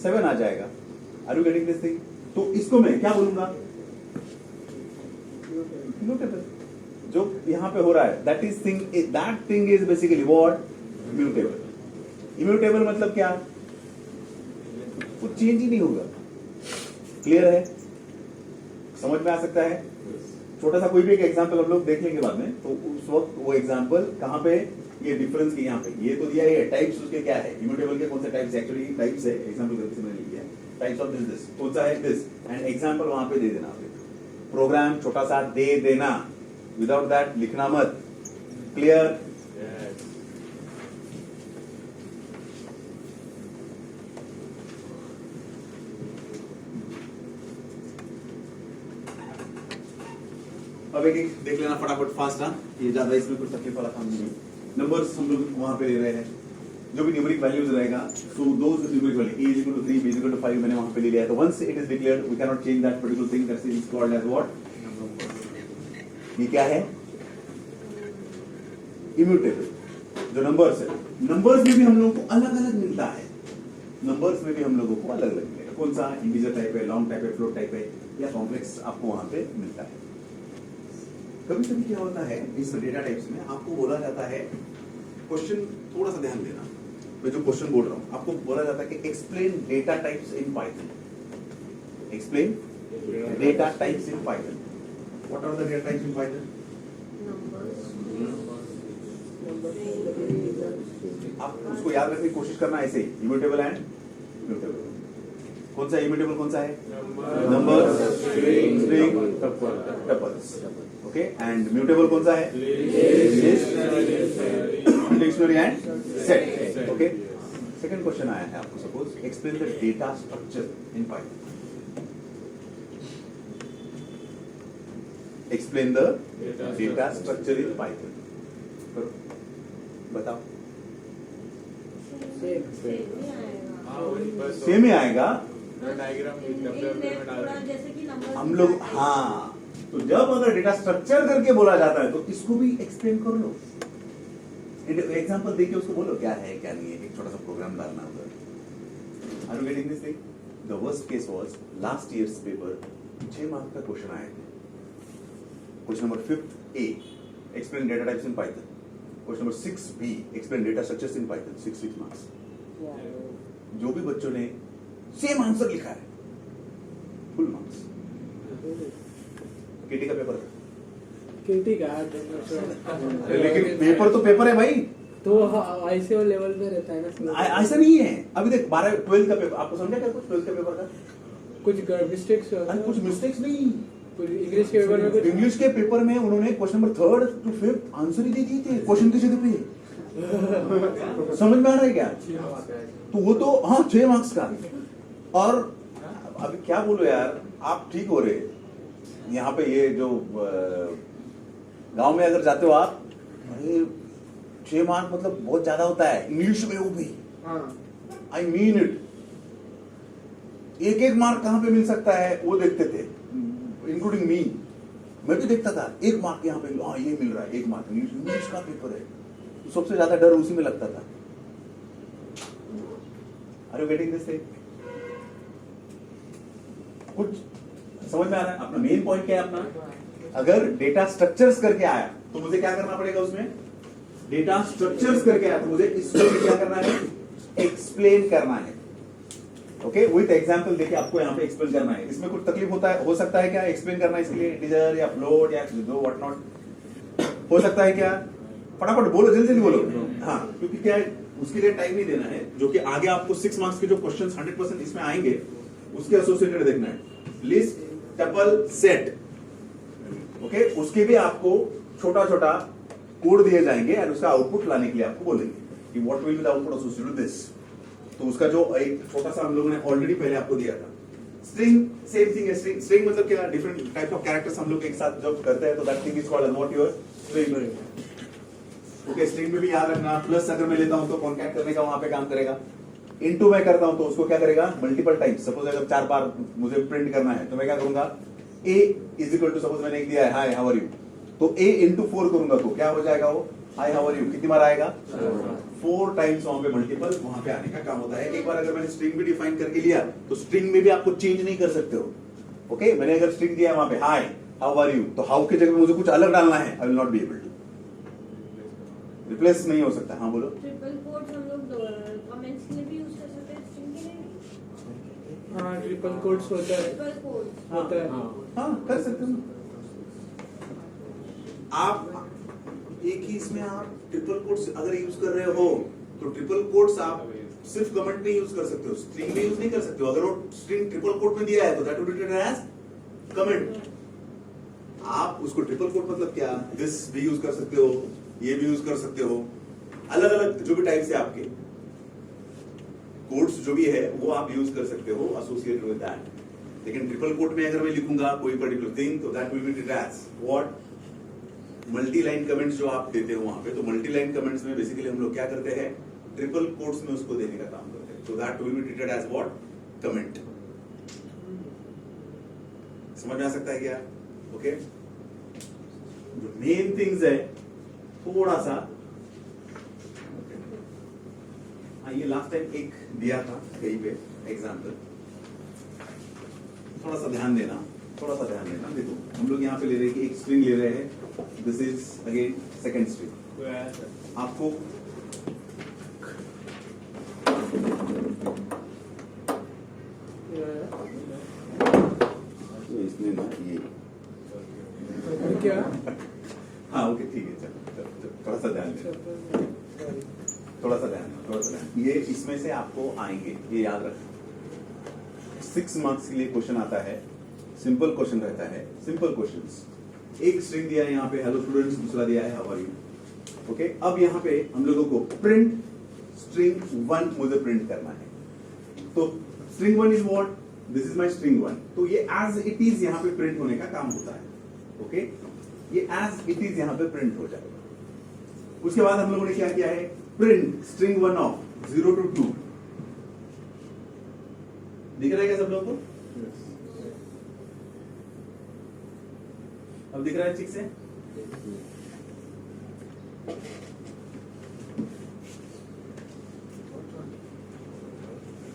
7 आ जाएगा। Are you getting this thing? तो इसको मैं क्या बोलूंगा, म्यूटेबल। जो यहां पे हो रहा है that thing is basically what, mutable. Immutable मतलब क्या, कुछ चेंज ही नहीं होगा। क्लियर है? समझ में आ सकता है? छोटा सा कोई भी एक एग्जांपल हम लोग देख लेंगे बाद में, तो उस वक्त वो एग्जांपल कहां पे, ये डिफरेंस के यहाँ पे ये तो दिया है, टाइप्स उसके क्या है, इम्यूटेबल के कौन से टाइप्स, एक्चुअली टाइप्स है, एग्जांपल गलती से मैंने लिया है, टाइप्स ऑफ दिस कौन सा है, दिस, एंड एग्जांपल वहां पे दे देना। प्रोग्राम छोटा सा दे देना, विदाउट दैट लिखना मत। क्लियर? अब एक एक देख लेना फटाफट फास्ट। हाँ, ये ज्यादा इसमें कुछ तकलीफ वाला काम नहीं है। नंबर्स हम लोग वहां पे ले रहे हैं, जो भी न्यूमेरिक वैल्यूज रहेगा, so those numeric value a is equal to 3, b is equal to 5 मैंने वहां पे ले लिया है। तो once it is declared we can not change that particular thing, that is called as what, ये क्या है, इम्यूटेबल। जो नंबर्स है, नंबर्स में भी हम लोगों को अलग अलग मिलता है, नंबर्स में भी हम लोगों को अलग अलग मिलेगा, कौन सा इंटीजर टाइप है, लॉन्ग टाइप है, फ्लोट टाइप है, या कॉम्प्लेक्स आपको वहां पे मिलता है। कभी कभी क्या होता है इस डेटा टाइप्स में आपको बोला जाता है, क्वेश्चन थोड़ा सा ध्यान देना, मैं जो क्वेश्चन बोल रहा हूं आपको बोला जाता है कि explain data types in Python, explain data types in Python. What are the data types in Python? आप उसको याद रखने की कोशिश करना ऐसे ही, इम्यूटेबल एंड म्यूटेबल। कौन सा इम्यूटेबल कौन सा है? Numbers, string, tuples. Okay, and mutable कौन सा है? List, dictionary and set. Okay, second question आया है आपको, suppose explain the data structure in Python. Explain the data structure in Python. करो, बताओ। सेम ही आएगा हम लोग। हाँ, तो जब अगर डेटा स्ट्रक्चर करके बोला जाता है तो इसको भी एक्सप्लेन कर लो, एग्जांपल देके उसको बोलो क्या है क्या नहीं है, एक छोटा सा प्रोग्राम डालना होगा। Are you getting this thing? The worst case was last year's paper 6 mark का क्वेश्चन आया था। Question number 5 A, explain data types in Python. Question number 6 B, explain data structures in Python. 6 marks. जो भी बच्चों ने same answer लिखा है, full marks. केटी का पेपर था, केटी का लेकिन पेपर तो पेपर है भाई, तो ऐसे वो लेवल पे रहता है ना। ऐसा नहीं है। अभी देख 12th का पेपर आपको समझा क्या, कुछ 12th का पेपर का कुछ मिस्टेक्स, कुछ मिस्टेक्स नहीं, कुछ इंग्लिश के पेपर में, कुछ इंग्लिश के पेपर में उन्होंने question number 3rd to 5th answer ही दे दिए थे क्वेश्चन की जगह पे। समझ में आ रहा है क्या? तो वो तो हाँ 6 मार्क्स का। और अभी क्या बोलो यार, आप ठीक हो रहे, यहाँ पे ये जो गांव में अगर जाते हो आप, 6 मार्क मतलब बहुत ज्यादा होता है, इंग्लिश में वो भी। आई मीन इट, एक मार्क कहां पे मिल सकता है वो देखते थे, इंक्लूडिंग मी। मैं भी देखता था 1 मार्क यहाँ पे ये मिल रहा है 1 मार्क, इंग्लिश का पेपर है, तो सबसे ज्यादा डर उसी में लगता था। Are you getting this thing? कुछ समझ में आ रहा है? अपना मेन पॉइंट क्या है अपना, अगर डेटा स्ट्रक्चर्स करके आया तो मुझे क्या करना पड़ेगा, उसमें डेटा स्ट्रक्चर्स करके आया तो मुझे इसको क्या करना है, एक्सप्लेन करना है। ओके, विथ एग्जांपल देके आपको यहाँ पे एक्सप्लेन करना है। इसमें कुछ तकलीफ होता है, हो सकता है क्या एक्सप्लेन करना है इसके लिए, इंटीजर या फ्लोट या दो व्हाट नॉट, हो सकता है क्या? फटाफट बोलो, जल्दी जल्दी बोलो। हाँ, क्योंकि क्या है, उसके लिए टाइम नहीं देना है, जो कि आगे आपको 6 मार्क्स के जो क्वेश्चंस 100% इसमें आएंगे उसके एसोसिएटेड देखना है। लिस्ट, टपल, सेट, ओके, उसके भी आपको छोटा छोटा कोड दिए जाएंगे और उसका आउटपुट लाने के लिए आपको बोलेंगे कि what will be the output associated with this. तो उसका जो एक छोटा सा हम लोगों ने ऑलरेडी पहले आपको दिया था। स्ट्रिंग सेम थिंग है, स्ट्रिंग मतलब क्या, डिफरेंट टाइप ऑफ कैरेक्टर्स हम लोग एक साथ जब करते हैं तो that thing is called what your string. Okay, string में भी याद रखना, प्लस अगर मैं लेता हूं तो कॉन्कैट करने का वहां पे काम करेगा, इनटू मैं करता हूं तो उसको क्या करेगा, मल्टीपल टाइम्स। सपोज अगर 4 बार मुझे प्रिंट करना है तो मैं क्या करूंगा, a is equal to, suppose मैंने एक दिया है हाय हाउ आर यू, तो a इंटू 4 करूंगा तो क्या हो जाएगा वो, हाय हाउ आर यू, कितनी बार आएगा, 4 टाइम्स वहां पे मल्टीपल वहां पे आने का काम होता है। एक बार अगर मैंने स्ट्रिंग भी डिफाइन करके लिया तो स्ट्रिंग में भी आपको चेंज नहीं कर सकते हो। ओके, मैंने अगर स्ट्रिंग दिया है वहां पे हाय हाउ आर यू, तो हाउ की जगह मुझे कुछ अलग डालना है, I will not be able to, replace नहीं हो सकता। हाँ बोलो। ट्रिपल कोट्स हम लोग कमेंट्स के लिए भी यूज कर सकते हैं, स्ट्रिंग के लिए भी। हाँ, ट्रिपल कोट्स होता है, ट्रिपल कोट्स होता है। हाँ कर सकते हो आप। एक ही इसमें आप ट्रिपल कोट्स अगर यूज कर रहे हो तो ट्रिपल कोट्स आप सिर्फ कमेंट नहीं यूज कर सकते हो, स्ट्रिंग भी यूज नहीं कर सकते हो। अगर वो स्ट्रिंग ट्रिपल कोट में दिया है तो that would be treated as comment. आप उसको ट्रिपल कोट मतलब क्या, दिस भी यूज कर सकते हो, ये भी यूज कर सकते हो, अलग अलग जो भी टाइप से आपके कोड्स जो भी है वो आप यूज कर सकते हो एसोसिएटेड विद दैट। लेकिन ट्रिपल कोट में अगर मैं लिखूंगा कोई पर्टिकुलर थिंग तो that will be treated as what, multi line comments जो आप देते हो वहां पे, तो मल्टी लाइन कमेंट्स में बेसिकली हम लोग क्या करते हैं, ट्रिपल कोट्स में उसको देने का काम करते हैं, तो that will be treated as what, comment. समझ में आ सकता है क्या? ओके, जो मेन थिंग्स है थोड़ा सा, हाँ ये लास्ट टाइम एक दिया था कहीं पे एग्जाम्पल, थोड़ा सा ध्यान देना, थोड़ा सा ध्यान देना। देखो हम लोग यहाँ पे ले रहे हैं कि एक स्ट्रिंग ले रहे हैं, this is again second string, आपको तो इसमें ना ये क्या, हाँ ओके ठीक है, चलो थोड़ा सा ध्यान देना, थोड़ा सा ध्यान। ये इसमें से आपको आएंगे, ये याद रखना। 6 मार्क्स के लिए क्वेश्चन आता है, सिंपल क्वेश्चन रहता है, सिंपल क्वेश्चंस। एक स्ट्रिंग दिया है यहाँ पे हेलो स्टूडेंट्स, दूसरा दिया है हाउ आर यू। ओके, अब यहाँ पे हम लोगों को प्रिंट स्ट्रिंग 1 मुझे प्रिंट करना है, तो string 1 is what, this is my string 1, तो ये एज इट इज यहाँ पे प्रिंट होने का काम होता है। ओके, ये एज इट इज यहाँ पे प्रिंट हो जाएगा। उसके बाद हम लोगों ने क्या किया है, प्रिंट स्ट्रिंग 1 ऑफ 0 to 2। दिख रहा है क्या सब लोगों को? अब दिख रहा है ठीक से?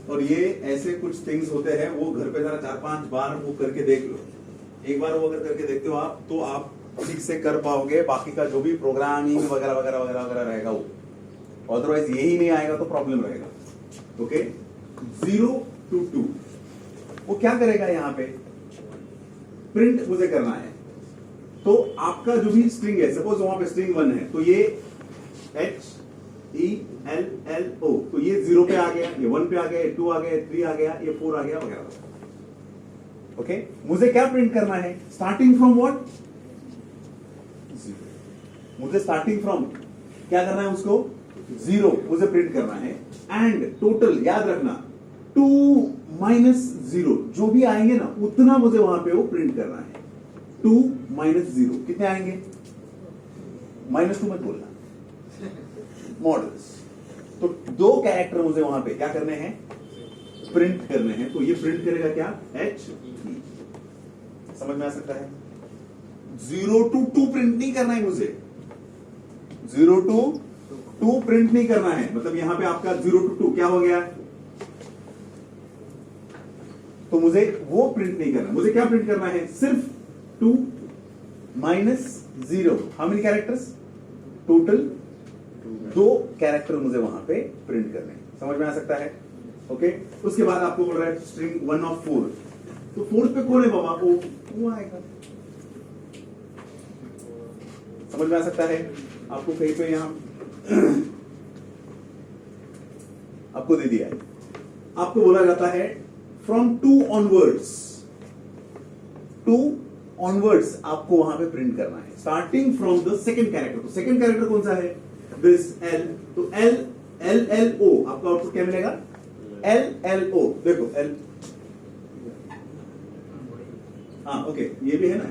और ये ऐसे कुछ थिंग्स होते हैं, वो घर पे जरा 4-5 बार वो करके देख लो। एक बार वो अगर करके देखते हो आप तो आप ठीक से कर पाओगे, बाकी का जो भी प्रोग्रामिंग वगैरह वगैरह वगैरह वगैरह रहेगा वो, अदरवाइज यही नहीं आएगा तो प्रॉब्लम रहेगा। ओके, 0 to 2 वो क्या करेगा, यहाँ पे प्रिंट मुझे करना है, तो आपका जो भी स्ट्रिंग है, सपोज वहां पे स्ट्रिंग 1 है, तो ये HELLO, तो ये 0 पे आ गया, ये 1 पे आ गया, ये 2 आ गया, ये 3 आ गया, ये 4 आ गया वगैरह। ओके, मुझे क्या प्रिंट करना है, स्टार्टिंग फ्रॉम व्हाट, 0। मुझे स्टार्टिंग फ्रॉम क्या करना है, उसको 0 मुझे प्रिंट करना है, एंड टोटल याद रखना 2 - 0 जो भी आएंगे ना उतना मुझे वहां पे वो प्रिंट करना है। 2 - 0 कितने आएंगे, -2 मत बोलना, मॉडल्स। तो 2 कैरेक्टर मुझे वहां पे क्या करने हैं, प्रिंट करने हैं, तो ये प्रिंट करेगा क्या, HE। समझ में आ सकता है? 0 to 2 प्रिंट नहीं करना है मुझे, 0 to 2 प्रिंट नहीं करना है, मतलब यहां पे आपका 0 to 2 क्या हो गया, तो मुझे वो प्रिंट नहीं करना, मुझे क्या प्रिंट करना है, सिर्फ 2 minus 0, how many characters, total 2 character मुझे वहां पे प्रिंट करने हैं। समझ में आ सकता है? ओके, उसके बाद आपको बोल रहा है स्ट्रिंग 1 of 4, तो 4th पे कौन है बाबा, वो आएगा। समझ में आ सकता है? आपको कहीं पे यहां आपको दे दिया है, आपको बोला जाता है फ्रॉम 2 onwards, 2 onwards आपको वहां पे प्रिंट करना है, starting from the second character. तो सेकंड कैरेक्टर कौन सा है, दिस L, तो L L O, आपका आउटपुट क्या मिलेगा, L O, देखो L, हाँ ओके, ये भी है ना,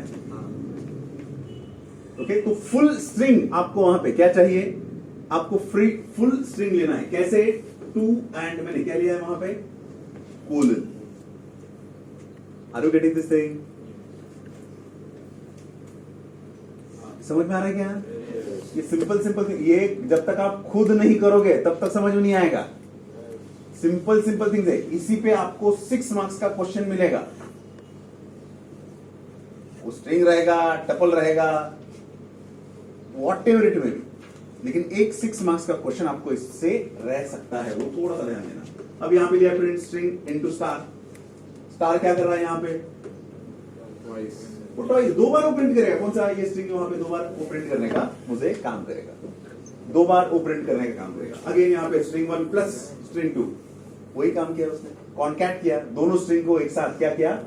ओके। तो फुल स्ट्रिंग आपको वहां पे क्या चाहिए, आपको फ्री फुल स्ट्रिंग लेना है, कैसे, 2 एंड मैंने क्या लिया है वहां पे, colon. Are you getting this thing? समझ में आ रहा है क्या? ये सिंपल सिंपल, ये जब तक आप खुद नहीं करोगे तब तक समझ में नहीं आएगा। सिंपल सिंपल थिंग्स है, इसी पे आपको 6 मार्क्स का क्वेश्चन मिलेगा। वो स्ट्रिंग रहेगा, टपल रहेगा, what ever it may be, लेकिन एक 6 मार्क्स का क्वेश्चन आपको इससे रह सकता है, वो थोड़ा सा ध्यान देना। अब यहां पे लिया print string into star, star क्या कर रहा है यहां पे, वो 2 बार वो प्रिंट करेगा, कौन सा, ये स्ट्रिंग वहां पे 2 बार वो प्रिंट करने का मुझे काम करेगा, 2 बार वो प्रिंट करने का काम करेगा। अगेन यहाँ पे स्ट्रिंग 1 प्लस स्ट्रिंग 2, वही काम किया उसने, कॉन्कैट किया, दोनों स्ट्रिंग को एक साथ क्या किया,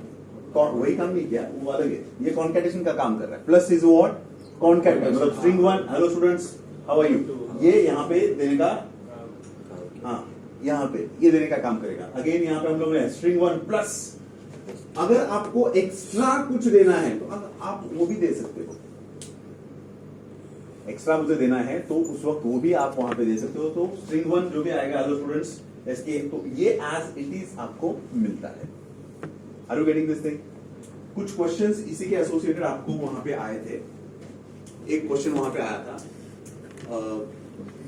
वही काम नहीं किया, वो अलग है, ये कॉन्कैटेशन का काम कर रहा है। प्लस इज व्हाट, कॉन्कैट, मतलब string 1, hello students how are you, ये यहाँ पे देने का, हाँ यहाँ पे ये देने का काम करेगा। अगेन यहाँ पे हम लोग ने स्ट्रिंग 1 प्लस, अगर आपको एक्स्ट्रा कुछ देना है तो आप वो भी दे सकते हो, एक्स्ट्रा मुझे देना है तो उस वक्त वो भी आप वहां पे दे सकते हो। तो स्ट्रिंग 1 जो भी आएगा, हेलो स्टूडेंट्स इसके, तो ये एज इट इज आपको मिलता है। Are you getting this thing? कुछ क्वेश्चंस इसी के एसोसिएटेड आपको वहां पे आए थे, एक क्वेश्चन वहां पे आया था,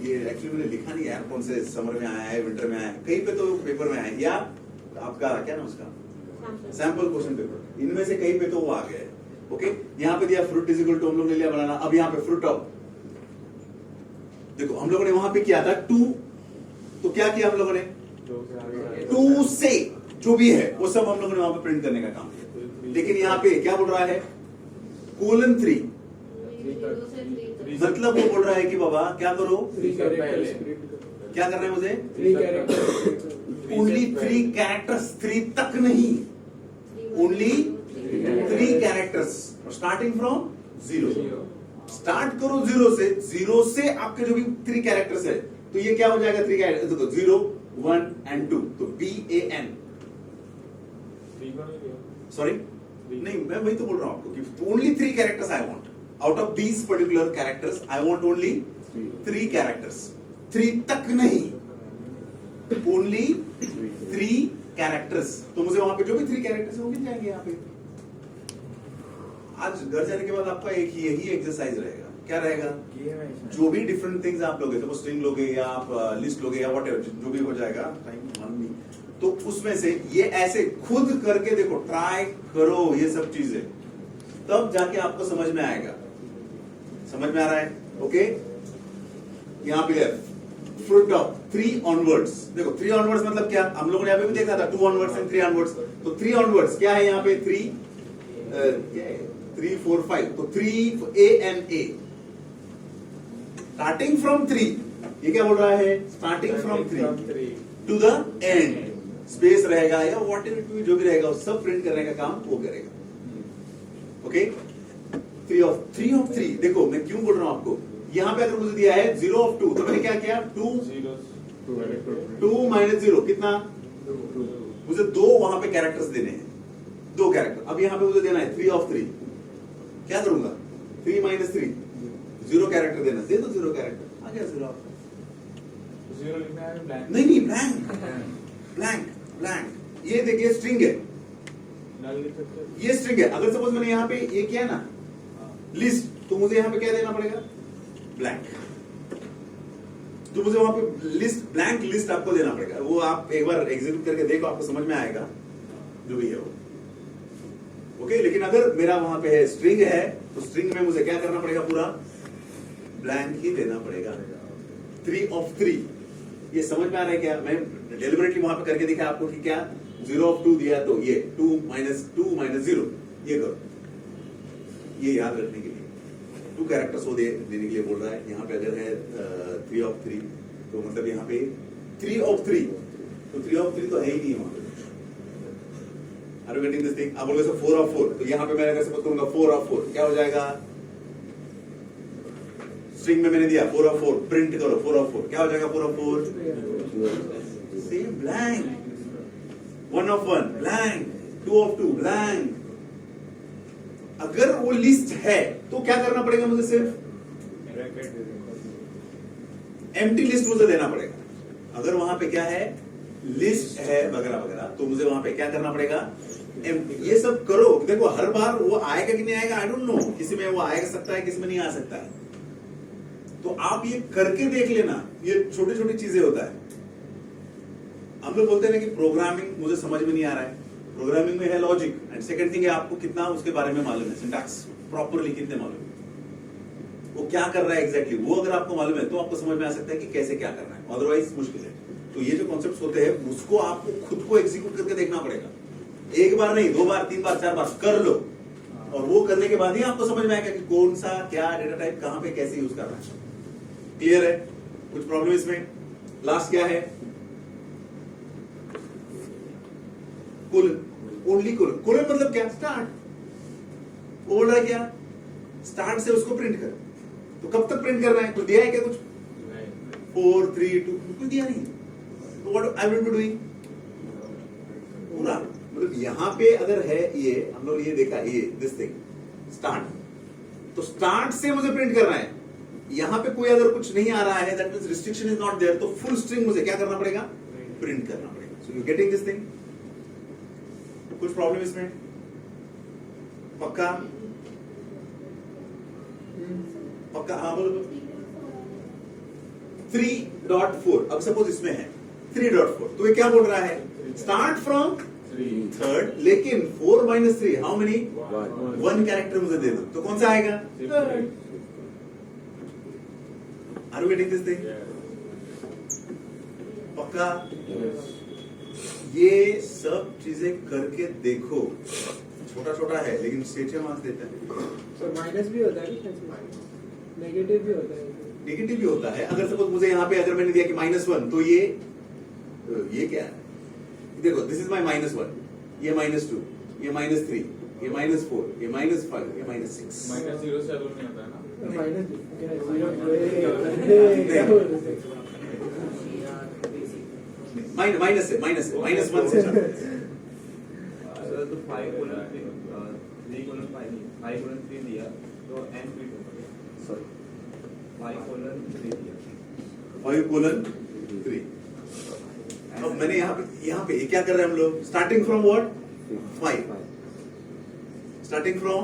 ये एक्चुअली मैंने लिखा नहीं है कौन से समर में आया है, विंटर में आया है, कहीं पे तो पेपर में आया है, या आपका क्या नाम उसका, सैंपल क्वेश्चन पेपर, इनमें से कहीं पे तो वो आ गया है। ओके, यहाँ पे दिया फ्रूट इज इक्वल टू, हम लोग ने लिया बनाना। अब यहाँ पे फ्रूट ऑफ, देखो हम लोगों ने वहां पे किया था 2, तो क्या किया हम लोगों ने, 2 से जो भी है वो सब हम लोगों ने वहां पे प्रिंट करने का काम किया। लेकिन यहाँ पे क्या बोल रहा है, कोलन 3, मतलब वो बोल रहा है कि बाबा क्या करो, क्या करना है मुझे, ओनली 3 कैरेक्टर्स, 3 तक नहीं, only 3 characters, starting from 0, start करो 0 से, 0 से आपके जो भी 3 कैरेक्टर्स है, तो ये क्या हो जाएगा, 3 कैरेक्टर्स, देखो 0 1 एंड 2, तो BAN, सॉरी नहीं, मैं वही तो बोल रहा हूं आपको कि only 3 characters I want, out of these particular characters I want only 3 characters, 3 तक नहीं, ओनली 3 कैरेक्टर्स। तो मुझे वहां पे जो भी 3 कैरेक्टर्स है वो मिल जाएंगे। यहाँ पे आज घर जाने के बाद आपका एक ही यही एक्सरसाइज रहेगा, क्या रहेगा, जो भी डिफरेंट थिंग्स आप लोगे, तो स्ट्रिंग लोगे या आप लिस्ट लोगे या व्हाटएवर जो भी हो जाएगा, टाइम मालूम नहीं, तो उसमें से ये ऐसे खुद करके देखो, ट्राई करो ये सब चीजें, तब जाके आपको समझ में आएगा। समझ में आ रहा है? ओके, यहाँ पे फ्रूट ऑफ 3 onwards, देखो 3 onwards मतलब क्या, हम लोगों ने यहाँ पे भी देखा था 2 onwards एंड 3 onwards, तो 3 onwards क्या है यहाँ पे, 3 4 5, तो 3 A and A, starting from 3, ये क्या बोल रहा है, starting from 3 to the end, space रहेगा या वॉट एवर जो भी रहेगा सब प्रिंट करने का काम वो करेगा। ओके, 3 of 3, देखो मैं क्यों बोल रहा हूं आपको, यहां पे अगर मुझे दिया है 0 of 2, तो मैंने क्या किया, 2 minus 0 कितना, मुझे 2 वहां पे कैरेक्टर्स देने हैं, 2 कैरेक्टर। अब यहां पे मुझे देना है 3 of 3, क्या करूंगा, 3 minus 3, 0 कैरेक्टर देना, दे दो 0 कैरेक्टर, आ गया 0 लिखना है, ब्लैंक नहीं ब्लैंक, ये देखिए स्ट्रिंग है, नल लिख सकते हैं। ये स्ट्रिंग है। अगर सपोज मैंने यहाँ पे ये किया ना, लिस्ट, तो मुझे यहां पे क्या देना पड़ेगा? ब्लैंक। तो मुझे वहां पे लिस्ट, ब्लैंक लिस्ट आपको देना पड़ेगा। वो आप एक बार एग्जीक्यूट करके देखो, आपको समझ में आएगा जो भी है वो। ओके, लेकिन अगर मेरा वहां पे है स्ट्रिंग है, तो स्ट्रिंग में मुझे क्या करना पड़ेगा? पूरा ब्लैंक ही देना पड़ेगा। 3 of 3, ये समझ में आ रहा है क्या? मैं डेलिबरेटली वहां पे करके दिखा आपको कि क्या 0 of 2 दिया तो ये 2 minus 0 ये करो। ये याद रखने के लिए 2 कैरेक्टर्स वो देने के लिए बोल रहा है। यहाँ पे अगर है 3 of 3 तो मतलब यहाँ पे 3 of 3, तो 3 of 3 तो है ही नहीं वहां पे। Are you getting this thing? आप बोलोगे 4 of 4, तो यहाँ पे मैं अगर सपोज करूंगा 4 of 4, क्या हो जाएगा? स्ट्रिंग में मैंने दिया 4 of 4, प्रिंट करो 4 of 4, क्या हो जाएगा 4 of 4? Same blank. 1 of 1 blank, 2 of 2 blank. अगर वो लिस्ट है तो क्या करना पड़ेगा मुझे? सिर्फ एम्प्टी लिस्ट मुझे देना पड़ेगा। अगर वहां पे क्या है? लिस्ट है वगैरह वगैरह, तो मुझे वहां पे क्या करना पड़ेगा? ये सब करो। देखो हर बार वो आएगा कि नहीं आएगा आई डोंट नो, किसी में वो आएगा सकता है, किसी में नहीं आ सकता है। तो आप ये करके देख लेना, ये छोटी छोटी चीजें होता है। हम लोग बोलते हैं ना कि प्रोग्रामिंग मुझे समझ में नहीं आ रहा है। प्रोग्रामिंग में है लॉजिक, एंड सेकंड थिंग है आपको कितना उसके बारे में मालूम है, सिंटैक्स प्रॉपरली कितने मालूम है, वो क्या कर रहा है एग्जैक्टली वो अगर आपको मालूम है तो आपको समझ में आ सकता है कि कैसे क्या करना है, अदरवाइज मुश्किल है। तो ये जो कॉन्सेप्ट्स होते हैं उसको आपको खुद को एग्जीक्यूट करके देखना पड़ेगा। एक बार नहीं, 2 बार 3 बार 4 बार कर लो, और वो करने के बाद ही आपको समझ में आएगा कि कौन सा क्या डेटा टाइप कहां पे कैसे यूज करना है। क्लियर है? कुछ प्रॉब्लम इसमें? लास्ट क्या है? Colon, only colon. कोलन मतलब क्या? स्टार्ट। वो बोल रहा है क्या? स्टार्ट से उसको प्रिंट कर। तो कब तक प्रिंट करना है? कुछ दिया है क्या? कुछ 4 3 2 कुछ दिया नहीं। तो what I will be doing? पूरा मतलब यहां पे अगर है ये, हम लोग ये देखा ये दिस थिंग स्टार्ट, तो स्टार्ट से मुझे प्रिंट करना है। यहां पे कोई अगर कुछ नहीं आ रहा है, that means restriction is not there, तो फुल स्ट्रिंग मुझे क्या करना पड़ेगा? प्रिंट करना पड़ेगा। So you getting this thing? कुछ प्रॉब्लम इसमें? पक्का? पक्का? हाँ बोलो। 3.4, अब सपोज इसमें है 3.4, तो ये क्या बोल रहा है? स्टार्ट फ्रॉम थर्ड, लेकिन 4 minus 3 हाउ मेनी? 1 कैरेक्टर मुझे दे दो, तो कौन सा आएगा? Are you getting this thing? पक्का? ये सब चीजें करके देखो, छोटा छोटा है लेकिन स्टेट मार्क्स देता है। तो माइनस भी होता है, नेगेटिव भी होता है। नेगेटिव भी होता है। अगर सपोज मुझे यहाँ पे अगर मैंने दिया कि -1, तो ये क्या है? देखो दिस इज माई -1, ये -2, ये -3, ये -4, ये -5, ये -6। -0 से अलग नहीं होता है ना? माइनस से -1 से स्टार्ट। सर तो 5 कोलन 3 कोलन 5 कोलन 3 दिया तो n प्रिंट होगा। सॉरी 5 कोलन 3 दिया 5 कोलन 3। अब मैंने यहाँ पे क्या कर रहे हैं हम लोग? Starting from what? 5। Starting from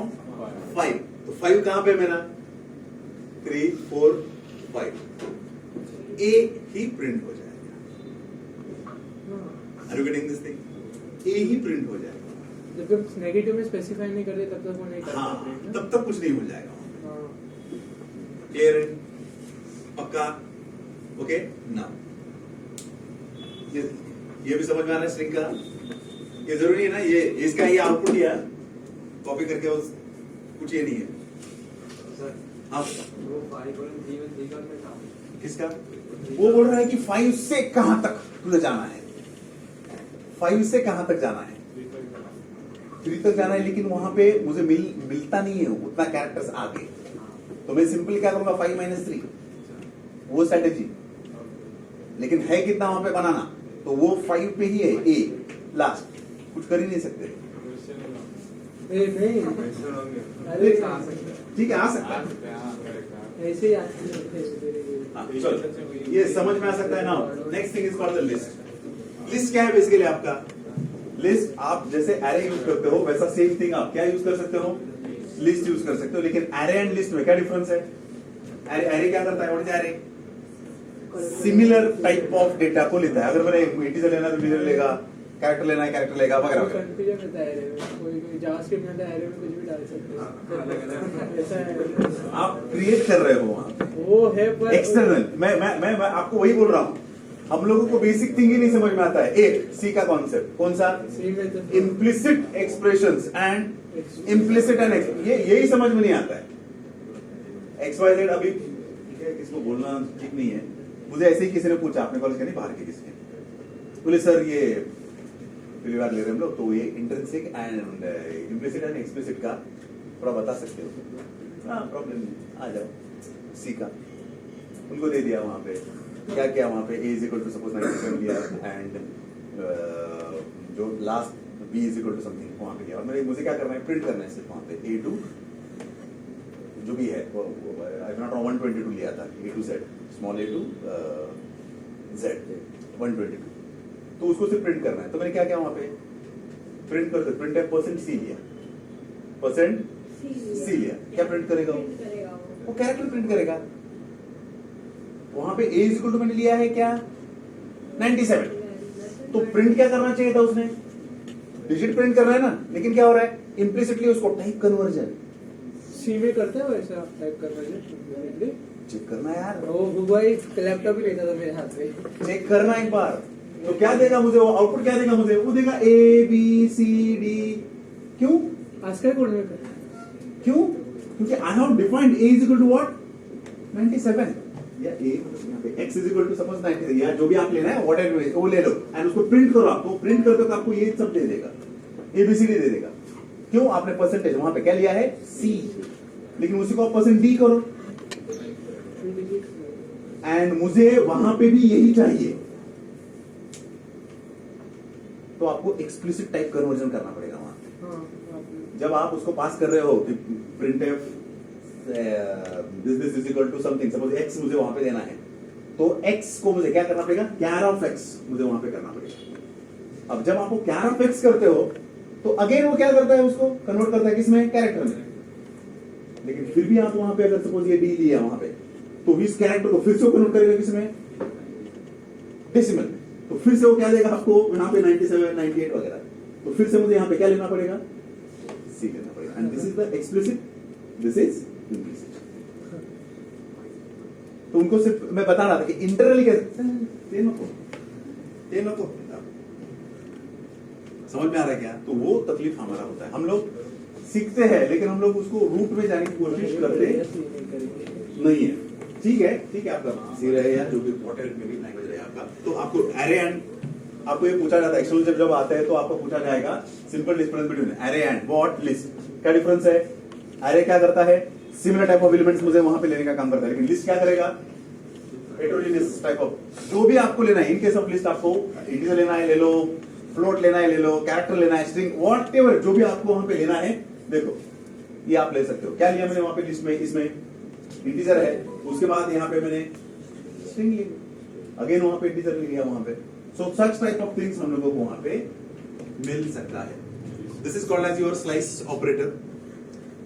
5, तो 5 कहां पे मेरा? 3 4 5, ए ही प्रिंट हो जाएगा। Are you getting this thing? A he print हो जाएगा। जब तक नेगेटिव में स्पेसिफाई नहीं करते तब तक वो नहीं करता। हाँ, तब तक कुछ नहीं हो जाएगा। हाँ। क्लियर है? पक्का? ओके ना, ये भी समझ में आ रहा है स्ट्रिंग का? ये जरूरी है ना, ये इसका ही आउटपुट या कॉपी करके उस कुछ ये नहीं है। सर हाँ वो 5 कोलन 3 में 3 का क्या काम? किसका? वो बोल रहा है कि 5 से कहां तक तुझे जाना है? 5 से कहां तक जाना है? 3 तक जाना है, लेकिन वहां पे मुझे मिलता नहीं है उतना कैरेक्टर्स आगे, तो मैं सिंपली क्या करूंगा? 5 - 3 वो स्ट्रेटेजी। लेकिन है कितना वहां पे बनाना? तो वो 5 पे ही है, ए लास्ट, कुछ कर ही नहीं सकते। नहीं अरे ठीक है, आ सकता है। ऐसे ही आते हैं। हाँ, चलो ये समझ में आ सकता है ना। Next thing is called the list. List क्या है बेसिकली आपका? लिस्ट आप जैसे एरे यूज करते हो वैसा सेम थिंग आप क्या यूज कर सकते हो? लिस्ट यूज कर सकते हो, लेकिन एरे एंड लिस्ट में क्या डिफरेंस है? एरे क्या करता है? What is array? Similar type of data को लेता है। अगर मैंने इंटीजर लेना है तो इंटीजर लेगा, कैरेक्टर लेना है कैरेक्टर लेगा, वगैरह वगैरह। कंफ्यूजन होता है एरे में, कोई जावास्क्रिप्ट में होता है, एरे में कुछ भी डाल सकते हो, ऐसा है। आप क्रिएट कर रहे हो वहां पे वो है पर एक्सटर्नल। मैं आपको वही बोल रहा हूँ, हम लोगों को बेसिक थिंग ही नहीं समझ में आता है। एक सी का कॉन्सेप्ट कौन सा? सी में तो implicit expressions and implicit and यही समझ में नहीं आता है। XYZ अभी किसको बोलना ठीक नहीं है। मुझे ऐसे ही किसी ने पूछा, आपने कॉलेज का नहीं बाहर के किसने, बोले सर ये पहली बार ले रहे हैं हम लोग, तो ये intrinsic and implicit and explicit का थोड़ा बता सकते हो? हाँ प्रॉब्लम नहीं, आ जाओ। सी का उनको दे दिया, वहां पे क्या किया, वहां पे a is equal to suppose 97 लिया एंड जो last b is equal to something वहां पे किया। और मुझे क्या करना है? प्रिंट करना है सिर्फ वहां पे a टू जो भी है वो आई नॉट 122 लिया था, a to z, small a to z 122, तो उसको सिर्फ प्रिंट करना है। तो मैंने क्या किया वहां पे? प्रिंट कर दो, प्रिंट है %c लिया, %c लिया। क्या प्रिंट करेगा वो कैरेक्टर प्रिंट करेगा। वहां पे a इज इक्वल टू मैंने लिया है क्या? 97। तो प्रिंट क्या करना चाहिए था उसने? डिजिट प्रिंट करना है ना, लेकिन क्या हो रहा है? इम्प्लिसिटली उसको टाइप कन्वर्जन सी में करते हो वैसा टाइप करना है। चेक करना है यार, वो भाई लैपटॉप ही नहीं था मेरे हाथ में। चेक करना एक बार। तो क्या देगा मुझे वो आउटपुट? क्या देगा मुझे? वो देगा A B C D। क्यों? आजकल कोड में कर क्यों? क्योंकि I have defined A is equal to what? 97 या A यहाँ पे X is equal to suppose 90 या जो भी आप लेना है व्हाटएवर वो ले लो एंड उसको प्रिंट करो। आपको प्रिंट करते तो आपको ये सब दे देगा, ABCD दे देगा। क्यों? आपने परसेंटेज वहां पे क्या लिया है? C, लेकिन उसी को आप %D करो एंड मुझे वहां पे भी यही चाहिए। तो आपको एक्सप्लिसिट टाइप कन्वर्जन करना पड़ेगा वहां पे। हाँ, जब आप उसको पास कर रहे हो कि printf this is equal to something, suppose x मुझे वहां पे देना है, तो x को मुझे क्या करना पड़ेगा? कैर ऑफ x मुझे वहां पे करना पड़ेगा। अब जब आप वो कैर ऑफ x करते हो तो अगेन वो क्या करता है? उसको कन्वर्ट करता है किसमें? कैरेक्टर में। लेकिन फिर भी आप वहां पे अगर सपोज ये d लिया वहां पे, तो इस कैरेक्टर को फिर से कन्वर्ट करेगा किसमें? डेसिमल। तो फिर से वो क्या देगा आपको? यहाँ पे 97 98 वगैरह। तो फिर से मुझे यहाँ पे क्या लेना पड़ेगा? सी लेना पड़ेगा। And this is the explicit, this is implicit. तो उनको सिर्फ मैं बता रहा था कि इंटरनली कैसे नको समझ में आ रहा है क्या? तो वो तकलीफ हमारा होता है। हम लोग सीखते हैं लेकिन हम लोग उसको रूट में जाने की कोशिश करते नहीं है। ठीक है आपका सी रहे या जो भी इंपॉर्टेंट में भी लैंग्वेज रहे आपका। तो आपको एरे एंड आपको ये पूछा जाता है एक्सटर्नल जब आता है तो आपको पूछा जाएगा simple difference between array and what least. क्या डिफरेंस है? एरे क्या करता है? सिमिलर टाइप ऑफ एलिमेंट्स मुझे वहां पे लेने का काम करता है, लेकिन लिस्ट क्या करेगा? हेटेरोजेनियस टाइप ऑफ जो भी आपको लेना है। इन केस ऑफ लिस्ट आपको इंटीजर लेना है ले लो, फ्लोट लेना है ले लो, कैरेक्टर लेना है, स्ट्रिंग, व्हाटएवर जो भी आपको वहां पे लेना है, देखो ये आप ले सकते हो। क्या लिया मैंने वहां पे लिस्ट में? इसमें इंटीजर है, उसके बाद यहाँ पे मैंने स्ट्रिंग ली, अगेन वहां पे इंटीजर लिया वहां पे। So such type of things हम लोगों को वहां पे मिल सकता है। This is called as your slice operator.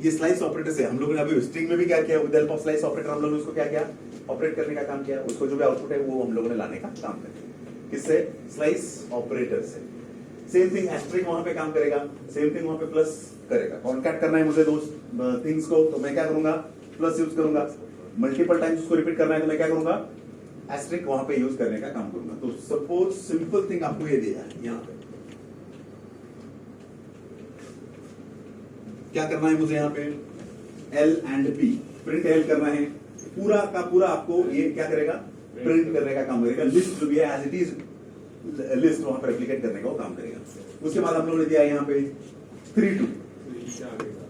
ये स्लाइस ऑपरेटर से हम लोगों ने अभी स्ट्रिंग में भी क्या किया? With help of slice operator हम लोगों ने उसको क्या किया? ऑपरेट करने का काम किया। उसको जो भी आउटपुट है वो हम लोगों ने लाने का काम किया। किससे? स्लाइस ऑपरेटर से। सेम थिंग एस्ट्रिक वहां पे काम करेगा, सेम थिंग वहां पे प्लस करेगा। कॉन्कैट करना है मुझे दो थिंग्स को, तो मैं क्या करूंगा? प्लस यूज करूंगा। मल्टीपल टाइम्स उसको रिपीट करना है तो मैं क्या करूंगा? एस्ट्रिक वहां पे यूज करने का काम करूंगा। तो सपोज सिंपल थिंग आपको ये दिया है, यहाँ पे क्या करना है मुझे? यहाँ पे L and P print L करना है। पूरा का पूरा आपको ये क्या करेगा? प्रिंट करने का काम करेगा। लिस्ट जो भी है एज इट इज लिस्ट वहां पर रेप्लिकेट करने का वो काम करेगा। उसके बाद हम लोगों ने दिया यहाँ पे 3 2,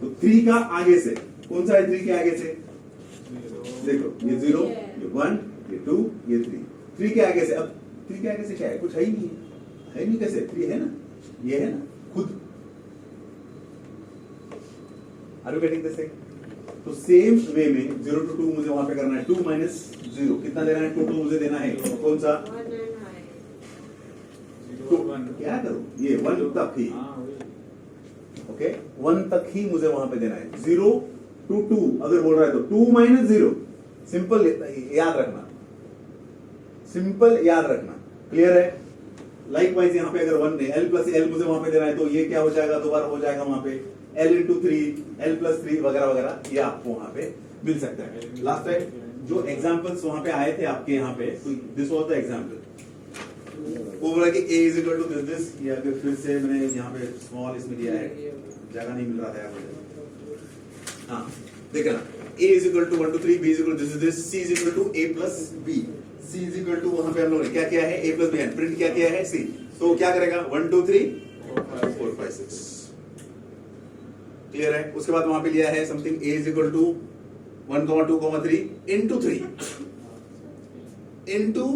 तो 3 का आगे से कौन सा है? 3 के आगे से देखो ये 0, ये 1, ये 2, ये 3। 3 के आगे से, अब 3 के आगे से क्या है? कुछ है ही नहीं है नहीं। कैसे? 3 है ना, ये है ना खुद। Are you getting this thing? तो सेम वे में 0 to 2 मुझे वहां पे करना है। 2 minus 0 कितना देना है? 2 मुझे देना है। कौन सा? तो क्या करूं? ये 1 तक ही। ओके 1 तक ही मुझे वहां पे देना है। 0 to 2 अगर बोल रहा है तो 2 minus 0 सिंपल याद रखना, सिंपल याद रखना, क्लियर है। लाइक वाइज यहाँ पे अगर 1 एल प्लस एल मुझे वहां पे देना है तो ये क्या हो जाएगा, दोबारा हो जाएगा वहां पे एल इंटू 3 एल प्लस 3 वगैरह वगैरह, ये आपको वहां पे मिल सकता है। लास्ट टाइम जो एग्जांपल्स वहां पे आए थे आपके यहाँ पे, दिस वाज द एग्जांपल। वो बोला कि a is equal to this, या फिर से मैंने यहाँ पे स्मॉल इसमें दिया है, जगह नहीं मिल रहा था यहाँ पे। हाँ देखना, a is equal to 1 2 3, b is equal to this, c is equal to a plus b, c is equal to वहां पे हम लोगों ने क्या किया है, a प्लस b, प्रिंट क्या किया है c, तो क्या करेगा 1 2 3 4 5 6, क्लियर है। उसके बाद वहां पे लिया है something a is equal to 1 2 3 into 3 into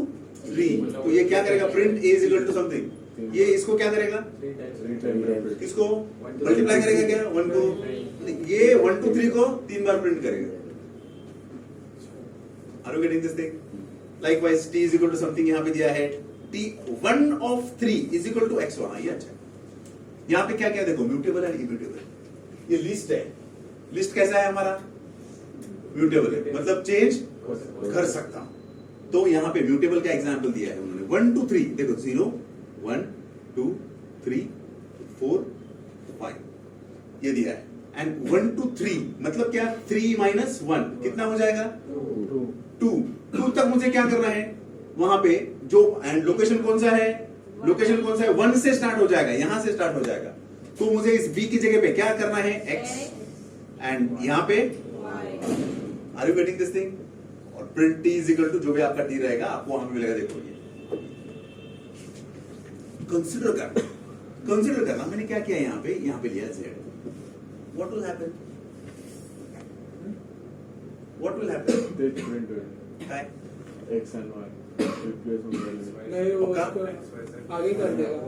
3, तो ये क्या करेगा, print a is equal to something, ये इसको क्या करेगा, किसको मल्टीप्लाई करेगा, क्या 1 2, ये 1 2 3 को 3 बार प्रिंट करेगा। Are you getting this thing? Likewise t is equal to something यहां पे दिया है, t 1 of 3 is equal to x, वहां ये अच्छा। यहां पे क्या क्या देखो, म्यूटेबल एंड इम्यूटेबल, ये लिस्ट है। लिस्ट कैसा है हमारा, म्यूटेबल है, मतलब चेंज कर सकता हूं। तो यहां पे म्यूटेबल का एग्जांपल दिया है उन्होंने 1 2 3, देखो 0 1 2 3 4 5 ये दिया है, एंड 1 2 3 मतलब क्या, 3 माइनस 1 कितना हो जाएगा 2 तक मुझे क्या करना है वहां पे, जो एंड लोकेशन कौन सा है, लोकेशन कौन सा है, 1 से स्टार्ट हो जाएगा, यहां से स्टार्ट हो जाएगा। तो मुझे इस b की जगह पे क्या करना है, x, एंड यहां पे are you getting this thing, और print t is equal to जो भी आपका t रहेगा आपको वहां पे मिलेगा। देखो ये कंसीडर करना मैंने क्या किया, यहां पे लिया z, what will happen, what will happen, X and Y replace on the नहीं वो होगा? उसको आगे कर देगा।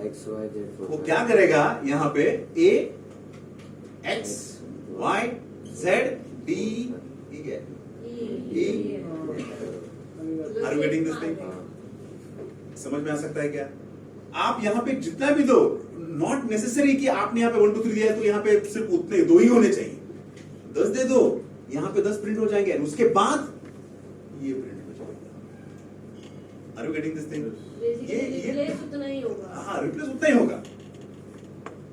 X, Y, Z. वो क्या करेगा यहाँ पे, a x y z d ठीक है, e, are you getting this thing, समझ में आ सकता है क्या। आप यहाँ पे जितना भी दो, नॉट नेसेसरी कि आपने यहाँ पे 1 2 3 दिया है तो यहाँ पे सिर्फ उतने 2 ही होने चाहिए, 10 दे दो, यहाँ पे 10 प्रिंट हो जाएंगे, उसके बाद ये प्रिंट हो जाएगा। Are you getting this thing, ये उतना ही होगा, हाँ रिप्लेस उतना ही होगा,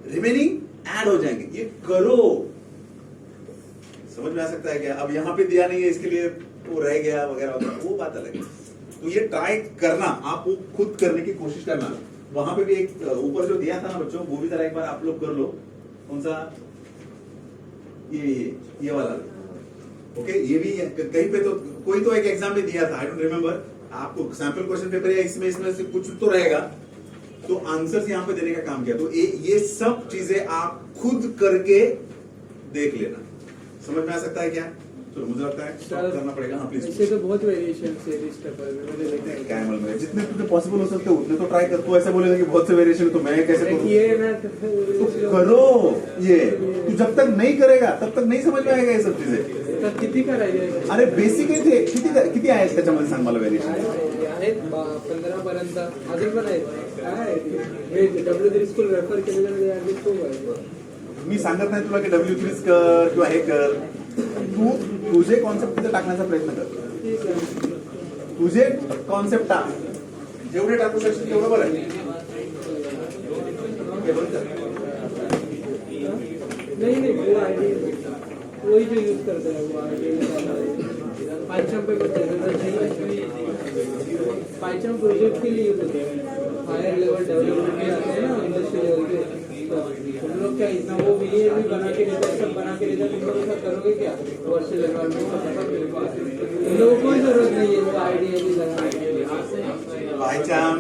रिमेनिंग ऐड हो जाएंगे, ये करो, समझ में आ सकता है क्या। अब यहाँ पे दिया नहीं है इसके लिए वो रह गया वगैरह वगैरह, वो बात अलग है। तो ये ट्राई करना, आप वो खुद करने की कोशिश करना। वहां पे भी एक ऊपर जो दिया था ना बच्चों, वो भी जरा एक बार आप लोग कर लो, कौन सा, ये वाला, ओके ये भी कहीं पे तो कोई तो एक एग्जाम में दिया था, आई डोंट रिमेम्बर, आपको सैंपल क्वेश्चन पेपर या इसमें से कुछ तो रहेगा, तो आंसर्स यहाँ पे देने का काम किया। तो ये सब चीजें आप खुद करके देख लेना, समझ में आ सकता है क्या। चलो मुझे लगता है स्टॉप करना पड़ेगा। हाँ प्लीज। इससे तो बहुत वेरिएशन है इस पेपर में, मैंने देखा है। क्या है में जितने तुझे पॉसिबल हो सकते उतने तो ट्राई कर। तू ऐसे बोलेगा कि बहुत से वेरिएशन है तो मैं कैसे करूं? ये ना तो करो, ये तू जब तक नहीं करेगा तब तक नहीं समझ में आएगा ये सब चीजें। तर किती करायचे? अरे बेसिक आहे ते, किती आहेत त्याच्यामध्ये सांग मला व्हेरिएशन। आहेत 15 पर्यंत, अजून पण आहेत काय हे W3 स्कूल रेफर केलेलं आहे खूप आहे। मी सांगत नाही तुला की W3 कर किंवा हे कर, तू तुझे कॉन्सेप्ट तिथे टाकण्याचा प्रयत्न कर, ठीक आहे, तुझे कॉन्सेप्ट टाक, जेवढे टाकू शकशील तेवढं बरं आहे। नहीं वो आईडी वही जो यूज करते हैं, वो आईडी पाइचम पे करते हैं, पाइचम प्रोजेक्ट के लिए यूज होते हैं, हायर लेवल डेवलपमेंट के आते हैं ना इंडस्ट्री लेवल के। तुम लोग क्या इतना वो भी बना के देता है, सब बना के देता है, तुम लोग ऐसा करोगे क्या वर्चुअल एनवायरनमेंट? तुम लोगों को कोई जरूरत नहीं है वो आईडी लगाने की। पाइचाम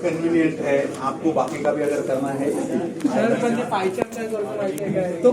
कन्वीनियंट है आपको, बाकी का भी अगर करना है सर पण पाइचम काय करतो माहिती आहे काय? तो